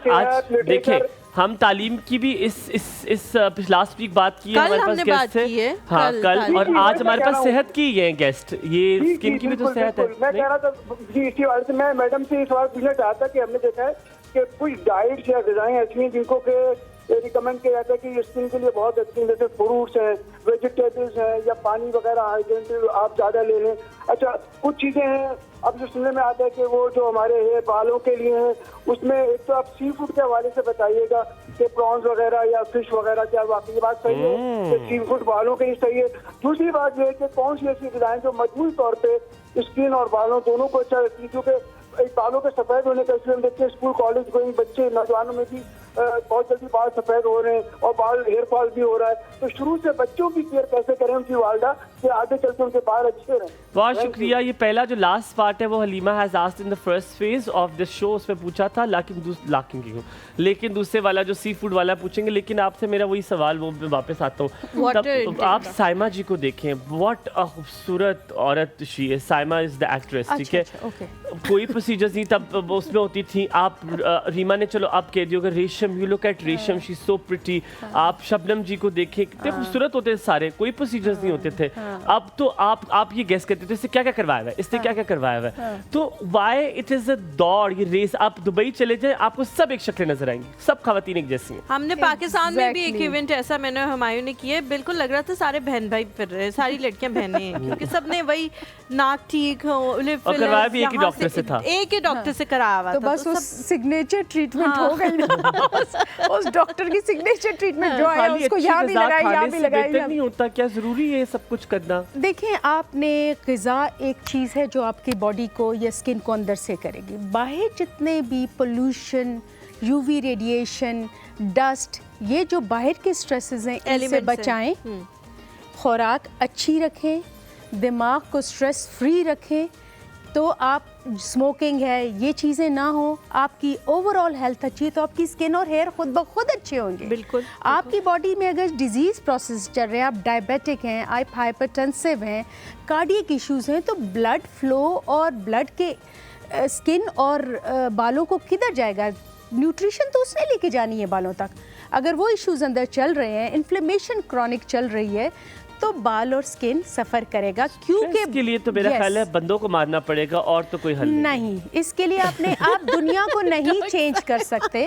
देखिए, हम तालीम की भी इस लास्ट वीक बात की है, हमारे पास गेस्ट थे। हाँ कल, और आज हमारे पास सेहत की ये गेस्ट, ये स्किन की भी तो सेहत है। मैं कह रहा था जी, इसी बारे से मैं मैडम से इस बार पूछना चाहता कि हमने देखा है कि कुछ डाइट्स या ग़िज़ाएं ऐसी हैं जिनको के रिकमेंड किया जाता है कि स्किन के लिए बहुत अच्छी, जैसे फ्रूट्स हैं, वेजिटेबल्स हैं, या पानी वगैरह हाइड्रेटेड आप ज़्यादा ले लें। अच्छा, कुछ चीज़ें हैं अब जो सुनने में आता है कि वो जो हमारे है बालों के लिए हैं, उसमें एक तो आप सी फूड के हवाले से बताइएगा कि प्रॉन्स वगैरह या फिश वगैरह, क्या वाकई बात सही है कि सी फूड बालों के लिए सही है? दूसरी बात ये है कि कौन सी ऐसी ग़िज़ाएं जो मजबूत तौर पे स्किन और बालों दोनों को अच्छा रखती है, क्योंकि बालों के सफ़ेद होने का इसलिए हम देखते हैं स्कूल कॉलेज गोइंग बच्चे, नौजवानों में भी बहुत जल्दी बाल सफेद हो रहे हैं और बाल हेयर फॉल भी हो रहा है, तो शुरू से बच्चों की केयर कैसे करें उनकी वालदा कि आगे चलकर उनके बाल अच्छे रहें? बहुत शुक्रिया। ये पहला जो लास्ट पार्ट है वो Halima has asked in the first phase of this show, उसमें पूछा था, लेकिन दूसरे वाला जो सी फूड वाला पूछेंगे। लेकिन आपसे मेरा वही सवाल, वो मैं वापस आता हूँ। तो आप साइमा जी को देखें, व्हाट अ खूबसूरत औरत शी है। साइमा इज द एक्ट्रेस, ठीक है। कोई प्रोसीजर्स नहीं तब उसमें होती थी। आप रीमा ने, चलो आप कह दियो, रेशम, यू लुक एट रेशम, शी सो प्रिटी। आप शबनम जी को देखें, कितने खूबसूरत होते सारे, कोई प्रोसीजर्स नहीं होते थे। अब तो आप ये गेस करते थे इससे क्या क्या करवाया हुआ है, इससे क्या क्या करवाया हुआ है। तो वाई इट इज अ दौड़, ये रेस। आप दुबई चले जाए, आपको सब एक शक्लें नजर आएंगी, सब खवातीन एक जैसी हैं। हमने पाकिस्तान में भी एक इवेंट ऐसा मैंने हुमायूं ने किया, बिल्कुल लग रहा था सारे बहन भाई फिर रहे हैं, सारी लड़कियां बहनें हैं, क्योंकि सबने वही नाक ठीक करवाया भी एक ही डॉक्टर से था, एक ही डॉक्टर से कराया हुआ था। तो बस उस सिग्नेचर ट्रीटमेंट हो गई, उस डॉक्टर की सिग्नेचर ट्रीटमेंट जो है उसको यहाँ भी लगाई, यहाँ भी लगाई। नहीं होता क्या, जरूरी है सब कुछ करना? देखें, आपने ग़िज़ा एक चीज़ है जो आपकी बॉडी को या स्किन को अंदर से करेगी। बाहर जितने भी पोल्यूशन, यूवी रेडिएशन, डस्ट, ये जो बाहर के स्ट्रेसेस हैं, इनसे बचाएं। खुराक अच्छी रखें, दिमाग को स्ट्रेस फ्री रखें, तो आप स्मोकिंग है, ये चीज़ें ना हो, आपकी ओवरऑल हेल्थ अच्छी है, तो आपकी स्किन और हेयर खुद ब खुद अच्छे होंगे। बिल्कुल। आपकी बॉडी में अगर डिजीज़ प्रोसेस चल रहे हैं, आप डायबिटिक हैं, आप हाइपरटेंसिव हैं, कार्डियक इश्यूज़ हैं, तो ब्लड फ्लो और ब्लड के स्किन और बालों को किधर जाएगा? न्यूट्रिशन तो उसने लेके जानी है बालों तक। अगर वो इश्यूज़ अंदर चल रहे हैं, इन्फ्लेमेशन क्रॉनिक चल रही है, तो बाल और स्किन सफ़र करेगा। क्योंकि इसके लिए तो मेरा ख्याल है बंदों को मारना पड़ेगा, और तो कोई हल नहीं। इसके लिए आप दुनिया को नहीं चेंज कर सकते।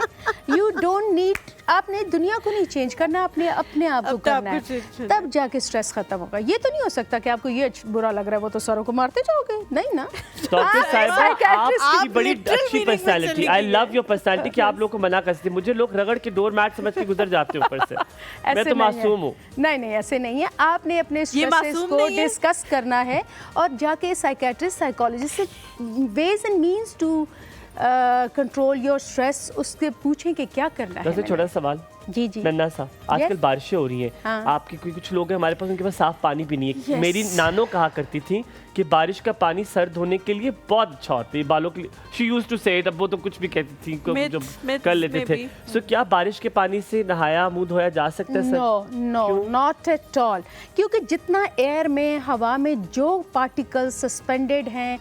यू डोंट नीड, आपने दुनिया को नहीं चेंज करना, आपने अपने आप को करना है, तब जाके स्ट्रेस खत्म होगा। ये तो नहीं हो सकता कि आपको ये बुरा लग रहा है वो तो सरों को मारते जाओगे, नहीं ना। डॉक्टर साहिबा, आपकी बड़ी अच्छी personality, I love your personality, कि आप लोग को मना कर सकते। मुझे लोग रगड़ के डोर मैट समझ के गुजर जाते हैं ऊपर से। मैं तो मासूम हूँ। नहीं, ऐसे नहीं है। आपने अपने स्ट्रेसेस को डिस्कस करना है और जाके साइकेट्रिस्ट, साइकोलॉजिस्ट से ways and means to control your stress, उससे पूछें कि क्या करना है। वैसे छोटा सवाल, जी नन्ना सा, आजकल बारिशें हो रही हैं, आपके कुछ लोग हैं हमारे पास, उनके पास साफ पानी भी नहीं है। मेरी नानो कहा करती थी कि बारिश का पानी सर धोने के लिए बहुत अच्छा होता है, बालों के लिए। शी यूज्ड टू से इट, अब वो तो कुछ भी कहती थी जब कर लेते थे। सो क्या बारिश के पानी से नहाया, मुंह धोया जा सकता है? No, not at all. क्योंकि जितना एयर में, हवा में जो पार्टिकल्स सस्पेंडेड हैं,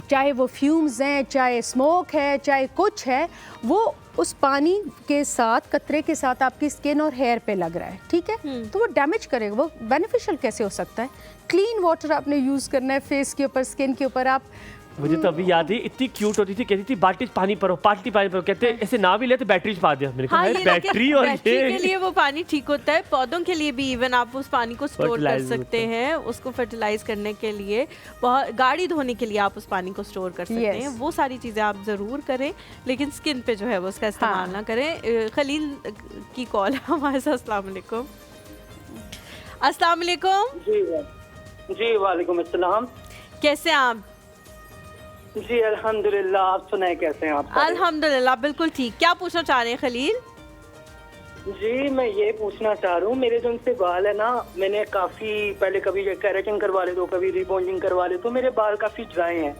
चाहे वो फ्यूम्स हैं, चाहे स्मोक है, चाहे कुछ है, वो उस पानी के साथ, कतरे के साथ आपकी स्किन और हेयर पे लग रहा है, ठीक है, तो वो डैमेज करेगा। वो बेनिफिशियल कैसे हो सकता है? क्लीन वाटर आपने यूज़ करना है फेस के ऊपर, स्किन के ऊपर। आप मुझे तो अभी याद है, इतनी क्यूट होती थी, कहती थी बाल्टी पानी परो, पाल्टी पानी परो, कहते ऐसे ना भी लेते बैटरी पा दिया। मैंने कहा बैटरी, और बैटरी के लिए वो पानी ठीक होता है, पौधों के लिए भी इवन आप उस पानी को स्टोर कर सकते हैं, उसको फर्टिलाइज करने के लिए, बहुत गाड़ी धोने के लिए आप उस पानी को स्टोर कर सकते हैं। वो सारी चीज़ें आप ज़रूर करें, लेकिन स्किन पे जो है वो उसका इस्तेमाल ना करें। खलील की कॉल है हमारे साथ। अस्सलाम वालेकुम। अस्सलाम वालेकुम। जी वालेकुम अस्सलाम। कैसे आप? जी अल्हम्दुलिल्लाह, आप सुनाए कैसे हैं आप? अल्हम्दुलिल्लाह बिल्कुल ठीक। क्या पूछना चाह रहे हैं खलील? जी मैं ये पूछना चाह रहा हूँ, मेरे जो उनसे बाल है ना, मैंने काफ़ी पहले कभी केराटिन करवा ले तो कभी रिबॉन्डिंग करवा ले, तो मेरे बाल काफ़ी ड्राई हैं।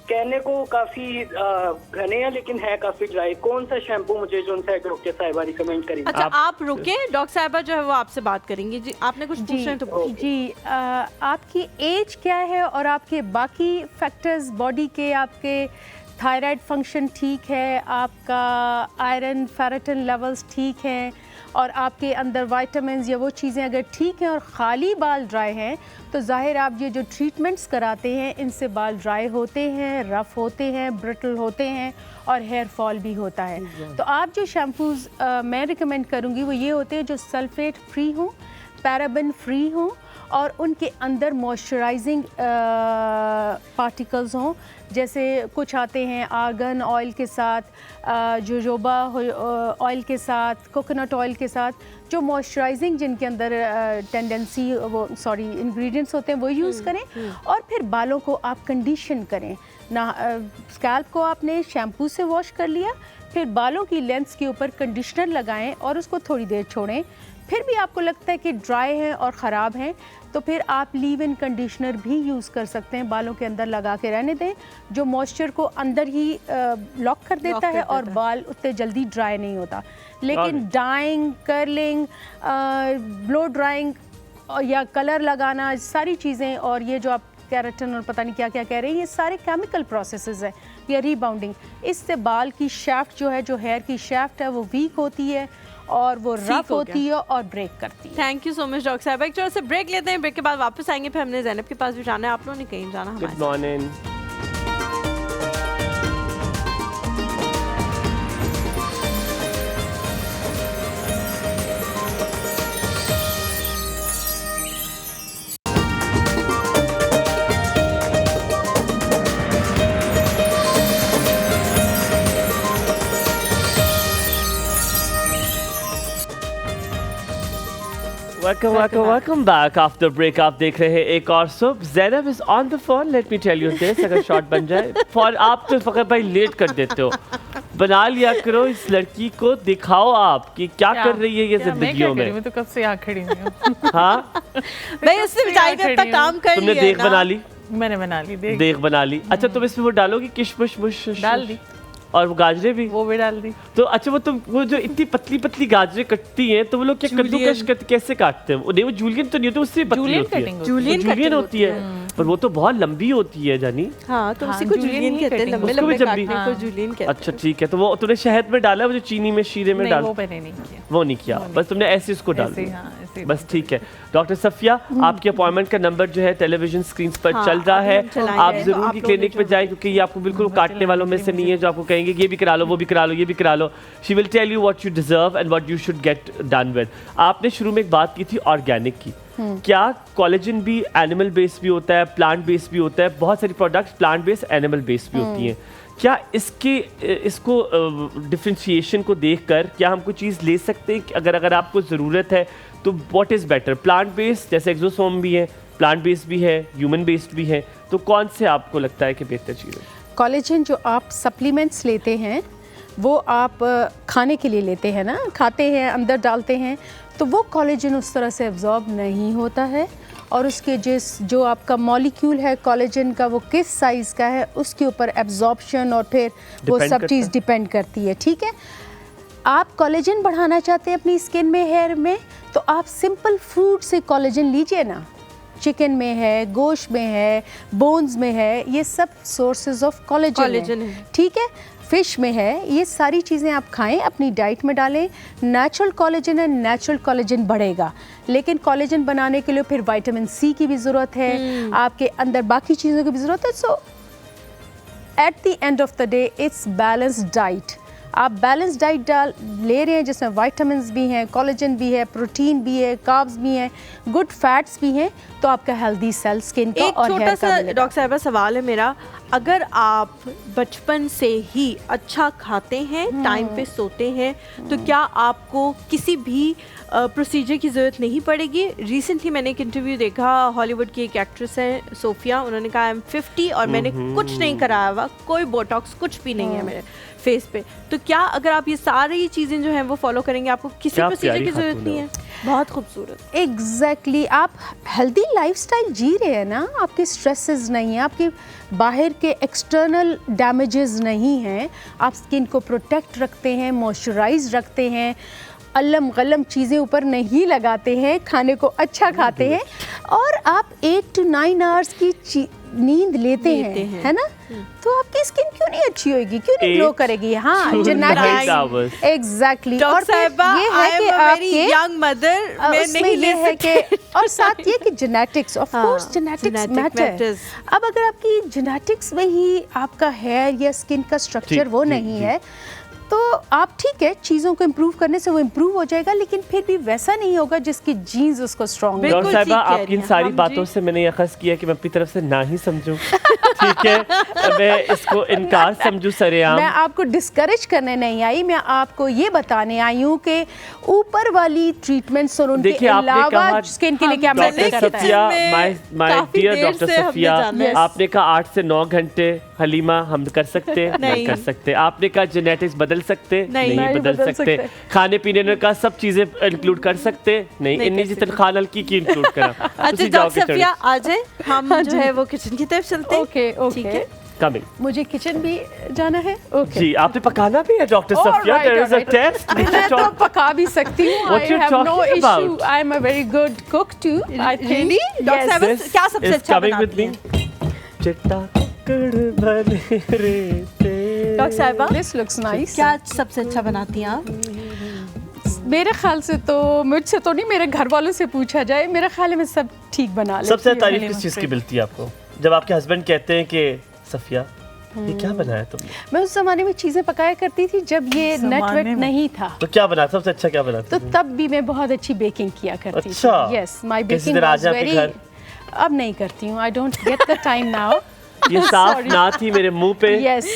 कहने को काफ़ी घने हैं लेकिन है काफ़ी ड्राई। कौन सा शैम्पू मुझे जो उनसे डॉक्टर साहिबा रिकमेंड करेंगे? अच्छा आप रुके, डॉक्टर साहिबा जो है वो आपसे बात करेंगी। जी आपने कुछ पूछना तो जी, आपकी एज क्या है और आपके बाकी फैक्टर्स बॉडी के, आपके थायराइड फंक्शन ठीक है, आपका आयरन फेरेटिन लेवल्स ठीक हैं, और आपके अंदर विटामिन्स या वो चीज़ें अगर ठीक हैं और ख़ाली बाल ड्राई हैं, तो ज़ाहिर आप ये जो ट्रीटमेंट्स कराते हैं इनसे बाल ड्राई होते हैं, रफ़ होते हैं, ब्रिटल होते हैं और हेयर फॉल भी होता है। तो आप जो शैम्पूज़ मैं रिकमेंड करूँगी वो ये होते हैं जो सल्फेट फ्री हों, पैराबेन फ्री हों, और उनके अंदर मॉइस्चराइजिंग पार्टिकल्स हों। जैसे कुछ आते हैं आर्गन ऑयल के साथ, जोजोबा ऑयल के साथ, कोकोनट ऑयल के साथ, जो मॉइस्चराइजिंग जिनके अंदर इंग्रेडिएंट्स होते हैं वो यूज़ करें। और फिर बालों को आप कंडीशन करें। स्कैल्प को आपने शैम्पू से वॉश कर लिया, फिर बालों की लेंथ्स के ऊपर कंडीशनर लगाएं और उसको थोड़ी देर छोड़ें। फिर भी आपको लगता है कि ड्राई है और ख़राब है तो फिर आप लीव इन कंडीशनर भी यूज़ कर सकते हैं, बालों के अंदर लगा के रहने दें, जो मॉइस्चर को अंदर ही लॉक कर देता है और बाल उतने जल्दी ड्राई नहीं होता। लेकिन डाइंग, कर्लिंग, ब्लो ड्राइंग या कलर लगाना, सारी चीज़ें, और ये जो आप केराटिन और पता नहीं क्या क्या कह रहे हैं, ये सारे केमिकल प्रोसेसेस हैं या रीबाउंडिंग। इससे बाल की शाफ्ट जो है, जो हेयर की शाफ्ट है, वो वीक होती है और वो रफ होती है और ब्रेक करती है। Thank you so much doctor साहब। एक छोटे से ब्रेक लेते हैं, ब्रेक के बाद वापस आएंगे, फिर हमने ज़ैनब के पास भी जाना है, आप लोगों ने कहीं जाना हमारे साथ। Good morning. Welcome back after break। आप देख रहे हैं एक और सुब। Zainab is on the phone। Let me tell you this, अगर शॉर्ट बन जाए फॉर आप तो फ़खर भाई लेट कर देते हो, बना लिया करो इस लड़की को, दिखाओ आप कि क्या कर रही है ये जिंदगियों में। मैं तो कब से यहाँ खड़ी हुई हूँ। हाँ भाई उसने बेचारी ने अपना काम कर लिया। तुमने देख बना ली? मैंने बना ली देख बना ली। अच्छा तुम इसमें वो डालोगी किशमिश मुश डाल दी, और वो गाजरे भी वो भी डाल दी। तो अच्छा वो जो इतनी पतली पतली गाजरें कटती हैं तो वो लोग क्या कद्दूकश कैसे काटते हैं? नहीं वो जूलियन तो नहीं होती, उससे पतली होती है, जूलियन होती है, पर वो तो बहुत लंबी होती है जानी। हाँ तो उसी को जूलियन कहते हैं, लंबे लंबे काटने को जूलियन कहते हैं। अच्छा ठीक है, तो वो तूने शहद में डाला, वो जो चीनी में शीरे में डाला, वो मैंने नहीं किया, वो नहीं किया, बस तुमने ऐसे इसको डाल दिया, बस ठीक है। डॉक्टर सफिया, आपकी अपॉइंटमेंट का नंबर जो है टेलीविजन स्क्रीन पर चल रहा है, आप जरूर की क्लिनिक पे जाएं, क्योंकि ये आपको बिल्कुल काटने वालों में से नहीं है जो आपको कहेंगे ये भी करा लो, वो भी करा लो, ये भी करा लो। She will tell you what you deserve and what you should get done with. आपने शुरू में एक बात की थी ऑर्गेनिक की, क्या कोलेजन भी एनिमल बेस्ड भी होता है, प्लांट बेस्ड भी होता है? बहुत सारी products plant based, animal based भी होती हैं। क्या इसको डिफरेंशिएशन को देखकर क्या हम कोई चीज़ ले सकते हैं कि अगर आपको ज़रूरत है तो what is better? Plant based जैसे एक्सोसोम भी है, प्लांट बेस्ड भी है, ह्यूमन बेस्ड भी है, तो कौन से आपको लगता है कि बेहतर चीज़ है? कोलेजन जो आप सप्लीमेंट्स लेते हैं वो आप खाने के लिए लेते हैं ना, खाते हैं, अंदर डालते हैं, तो वो कोलेजन उस तरह से एब्जॉर्ब नहीं होता है, और उसके जो आपका मॉलिक्यूल है कोलेजन का वो किस साइज़ का है उसके ऊपर एब्जॉर्प्शन और फिर वो सब चीज़ डिपेंड करती है। ठीक है, आप कोलेजन बढ़ाना चाहते हैं अपनी स्किन में, हेयर में, तो आप सिंपल फ्रूट से कोलेजन लीजिए ना। चिकन में है, गोश्त में है, बोन्स में है, ये सब सोर्सेज ऑफ कोलेजन है। ठीक है, फिश में है, ये सारी चीज़ें आप खाएं, अपनी डाइट में डालें। नेचुरल कोलेजन है, नेचुरल कोलेजन बढ़ेगा, लेकिन कोलेजन बनाने के लिए फिर विटामिन सी की भी ज़रूरत है, आपके अंदर बाकी चीज़ों की भी ज़रूरत है। So at the end of the day it's balanced diet. आप बैलेंस डाइट ले रहे हैं जिसमें विटामिन्स भी हैं, कोलेजन भी है, प्रोटीन भी है, कार्ब्स भी हैं, गुड फैट्स भी हैं, तो आपका हेल्दी सेल स्किन का और हेयर का मिलेगा। डॉक्टर साहिबा सवाल है मेरा, अगर आप बचपन से ही अच्छा खाते हैं, टाइम पे सोते हैं, तो क्या आपको किसी भी प्रोसीजर की ज़रूरत नहीं पड़ेगी? रिसेंटली मैंने एक इंटरव्यू देखा, हॉलीवुड की एक एक्ट्रेस है सोफिया, उन्होंने कहा आई एम 50 और मैंने कुछ नहीं कराया हुआ, कोई बोटॉक्स कुछ भी नहीं है मेरे फेस पे, तो क्या अगर आप ये सारी चीज़ें जो हैं वो फॉलो करेंगे आपको किसी प्रोसीजर की ज़रूरत नहीं है? बहुत खूबसूरत। एग्जैक्टली, आप हेल्दी लाइफस्टाइल जी रहे हैं ना, आपके स्ट्रेसेस नहीं है, आपके बाहर के एक्सटर्नल डैमेजेस नहीं हैं, आप स्किन को प्रोटेक्ट रखते हैं, मॉइस्चराइज रखते हैं, अल्लम गलम चीज़ें ऊपर नहीं लगाते हैं, खाने को अच्छा खाते हैं, और आप 8 to 9 आवर्स की नींद लेते हैं, है ना, तो आपकी स्किन क्यों नहीं अच्छी होगी, क्यों नहीं ग्लो करेगी? हाँ, जेनेटिक्स, एग्जैक्टली। और ये है कि आपके यंग मदर में नहीं ले सके, और साथ ये कि genetics, of course genetics matter. अब अगर आपकी जेनेटिक्स में ही आपका हेयर या स्किन का स्ट्रक्चर वो नहीं है, तो आप ठीक है, चीज़ों को इम्प्रूव करने से वो इम्प्रूव हो जाएगा, लेकिन फिर भी वैसा नहीं होगा जिसकी जीन्स उसको स्ट्रॉन्ग। डॉक्टर साहिबा, आपकी इन सारी बातों से मैंने यह अखज़ किया कि मैं अपनी तरफ से ना ही समझूं, ठीक है, मैं इसको इनकार समझूं सरेआम। मैं आपको डिस्करेज करने नहीं आई, मैं आपको ये बताने आई हूँ कि ऊपर वाली ट्रीटमेंट्स और उनके अलावा स्किन के लिए क्या मैटर करता है। माय डियर डॉक्टर सफिया, आपने कहा 8 से 9 घंटे हलीमा हम कर सकते हैं? नहीं कर सकते। आपने कहा जेनेटिक्स बदल सकते? नहीं बदल सकते। खाने पीने ने कहा सब चीजें इंक्लूड कर सकते? नहीं। इन्हीं जितने खान हल्की की इंक्लूड करा। अच्छा डॉक्टर सफिया आ जाए, हम जो है वो किचन की तरफ चलते हैं। Okay okay, coming. मुझे किचन भी जाना है। ओके जी, आपने पकाना भी है doctor Safiya? There is a test. मैं तो पका भी सकती हूँ। I have no issue, I am a very good cook too. I really? Doctor साहब क्या सबसे अच्छा बनाती हैं? चिट्टा कुकड़ बने रे। डॉक्टर साहिबा, दिस लुक्स नाइस। क्या सबसे अच्छा बनाती हैं आप? मेरे ख्याल से तो, मुझसे तो नहीं, मेरे घर वालों से पूछा जाए, मेरा ख्याल है मैं सब ठीक बना लेती हूँ। सबसे तारीफ किस चीज़ की मिलती है आपको जब आपके हस्बैंड कहते हैं कि सफिया ये क्या बनाया तुमने? मैं उस जमाने में चीजें पकाया करती थी जब ये नेटवर्क नहीं था। तो क्या बना, सबसे अच्छा क्या बनाती तो थी? तब भी मैं बहुत अच्छी बेकिंग किया करती थी। अच्छा। यस, माय किसी बेकिंग दिन आ वाज जाए आपके वेरी। घर। अब नहीं करती हूँ, I don't get the time now. ये साफ ना थी मेरे मुंह पे। यस,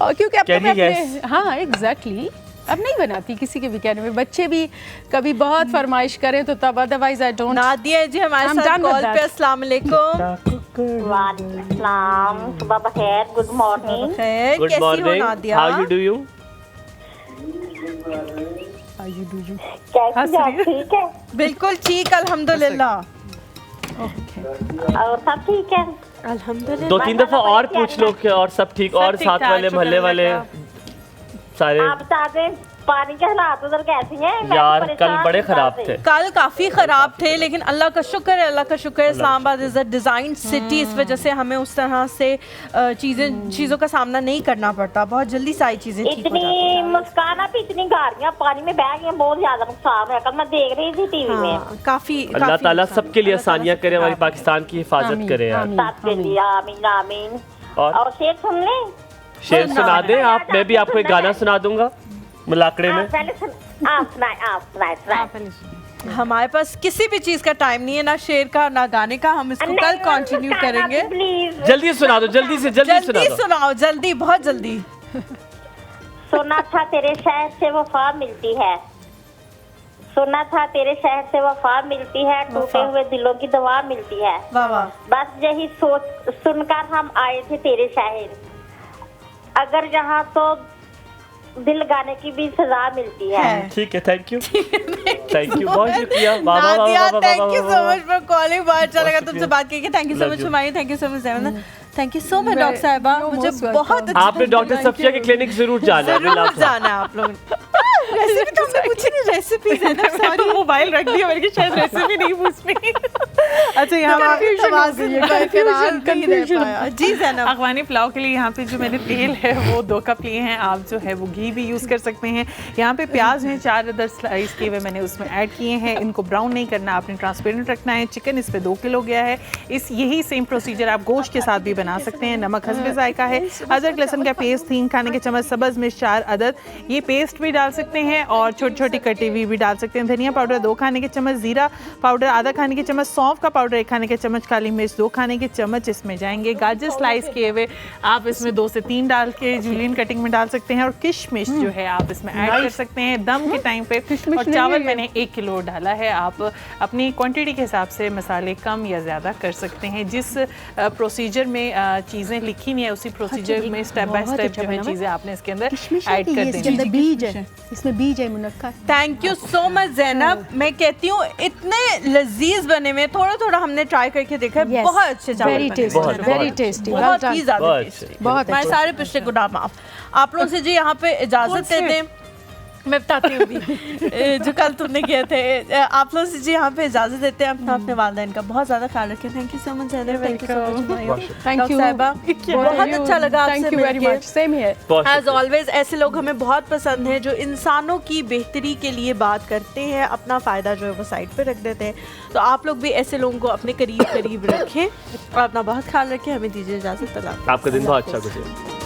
और क्योंकि अब तो Can मैं you अपने, हाँ एग्जैक्टली, अब नहीं बनाती किसी के भी कहने में। बच्चे भी कभी बहुत फरमाइश करें तो तब, अदरवाइज आई डोंट। नादिया जी हमारे I'm साथ done with कॉल that. पे। अस्सलाम वालेकुम। वालेकुम सलाम, सुबह बखैर, गुड मॉर्निंग। खैर, गुड कैसी हो morning, Nadia? How you do you? कैसी आप ठीक है? बिल्कुल ठीक, अल्हम्दुलिल्लाह। और सब ठीक है? अल्हम्दुलिल्लाह। 2-3 दफा और पूछ लो कि और सब ठीक, और ठीक साथ ठाक, वाले मोहल्ले शुक्र वाले अल्लाह सारे। आप बता दें पानी के हालात उधर कैसे हैं? मैं यार परेशान कल बड़े हूँ खराब से। थे। कल काफ़ी ख़राब थे, लेकिन अल्लाह का शुक्र है, अल्लाह का शुक्र है। Islamabad is a design city, इस वजह से हमें उस तरह से चीज़ों का सामना नहीं करना पड़ता। बहुत जल्दी सारी चीज़ें ठीक हो इतनी जाती हैं। मुस्काना भी, इतनी गाड़ियाँ पानी में बह गई, बहुत ज्यादा नुकसान है। कल मैं देख रही थी टीवी में। हाँ, काफ़ी अल्लाह ताला सबके लिए आसानियां करे, हमारी पाकिस्तान की हिफाजत करे यार। सबके लिए आमीन आमीन। और और शेर सुन ले। शेर सुना दें आप, मैं भी आपको एक गाना सुना दूंगा मुलाकड़े में। पहले आप सुनाए। हमारे पास किसी भी चीज़ का टाइम नहीं है, ना शेर का ना गाने का। हम इसको कल कंटिन्यू करेंगे। प्लीज जल्दी सुना दो, जल्दी से जल्दी सुना जल्दी दो। सुनाओ, जल्दी, बहुत जल्दी। सुना था तेरे शहर से वफा मिलती है, सुना था तेरे शहर से वफा मिलती है, टूटे हुए दिलों की दवा मिलती है। वाह वाह। बस यही सोच सुनकर हम आए थे तेरे शहर, अगर यहाँ तो दिल लगाने की भी सजा मिलती है। ठीक है, थैंक यू थैंक यू, बहुत शुक्रिया। Nadia, thank you so much for calling. बहुत अच्छा लगा बहुत तुमसे शुक्रिया। बात करके। Thank you so Love much you. Humayun, thank you so much Zainab, thank you so much doctor साहिबा। मुझे most welcome. बहुत अच्छा आपने डॉक्टर सफिया के क्लिनिक जरूर जाना है। जरूर जाना है आप लोग। रेसिपी तो हमने पूछी नहीं, रेसिपी ज़ैनब सॉरी। मोबाइल रख दिया मेरे, शायद रेसिपी नहीं पूछनी। अच्छा यहाँ जी ज़ैनब, अफगानी पुलाव के लिए यहाँ पे जो मैंने तेल है वो 2 कप लिए हैं। आप जो है वो घी भी यूज़ कर सकते हैं। यहाँ पे प्याज हैं 4 अदर स्लाइस किए हुए, मैंने उसमें ऐड किए हैं। इनको ब्राउन नहीं करना, आपने ट्रांसपेरेंट रखना है। चिकन इस पे 2 किलो गया है। यही सेम प्रोसीजर आप गोश्त के साथ भी बना सकते हैं। नमक हस्बे जायका है। अदरक लहसुन का पेस्ट 3 खाने के चम्मच, सब्ज़ मिर्च 4 अदद, ये पेस्ट भी डाल सकते हैं और छोटी छोटी कटी हुई भी डाल सकते हैं। धनिया पाउडर 2 खाने के चम्मच, जीरा पाउडर आधा खाने के चम्मच, सौंफ का पाउडर 1 खाने के चम्मच, काली मिर्च 2 खाने के चम्मच इसमें जाएंगे। गाजर स्लाइस किए हुए आप इसमें 2 से 3 डाल के जूलियन कटिंग में डाल सकते हैं। और किशमिश जो है आप इसमें ऐड कर सकते हैं दम के टाइम पे। और चावल मैंने 1 किलो डाला है। आप अपनी क्वांटिटी के हिसाब से मसाले कम या ज़्यादा कर सकते हैं। जिस प्रोसीजर में चीज़ें लिखी नहीं है उसी प्रोसीजर में स्टेप बाय स्टेप जो है चीज़ें आपने इसके अंदर ऐड कर इसके देनी अंदर है। बीज है, इसमें बीज है मुनक्का। Thank you so much Zainab. मैं कहती हूँ इतने लजीज बने हुए, थोड़ा थोड़ा हमने ट्राई करके देखा है। Yes. बहुत अच्छे चावल वेरी बने टेस्टी, हैं। बहुत, वेरी बहुत टेस्टी, बहुत ही ज़्यादा बहुत टेस्टी। अच्छे। बहुत हमारे अच्छे। सारे पिछले गुनाह माफ। आप लोगों से जी यहाँ पे इजाज़त देते हैं। मैं बताती हूँ अभी जो कल तुमने किए थे। आप लोग से जी यहाँ पे इजाज़त देते हैं। अपना अपने वालिदैन का बहुत ज़्यादा ख्याल रखें। Thank you so much Zainab, thank you so much. Thank you साहिबा, बहुत अच्छा लगा आपसे थैंक यू वेरी मिलके। Much, same here. As always ऐसे लोग हमें बहुत पसंद हैं जो इंसानों की बेहतरी के लिए बात करते हैं, अपना फ़ायदा जो है वो साइड पे रख देते हैं। तो आप लोग भी ऐसे लोगों को अपने करीब करीब रखें और अपना बहुत ख्याल रखें। हमें दीजिए इजाज़त। आपका दिन बहुत अच्छा गुजरे।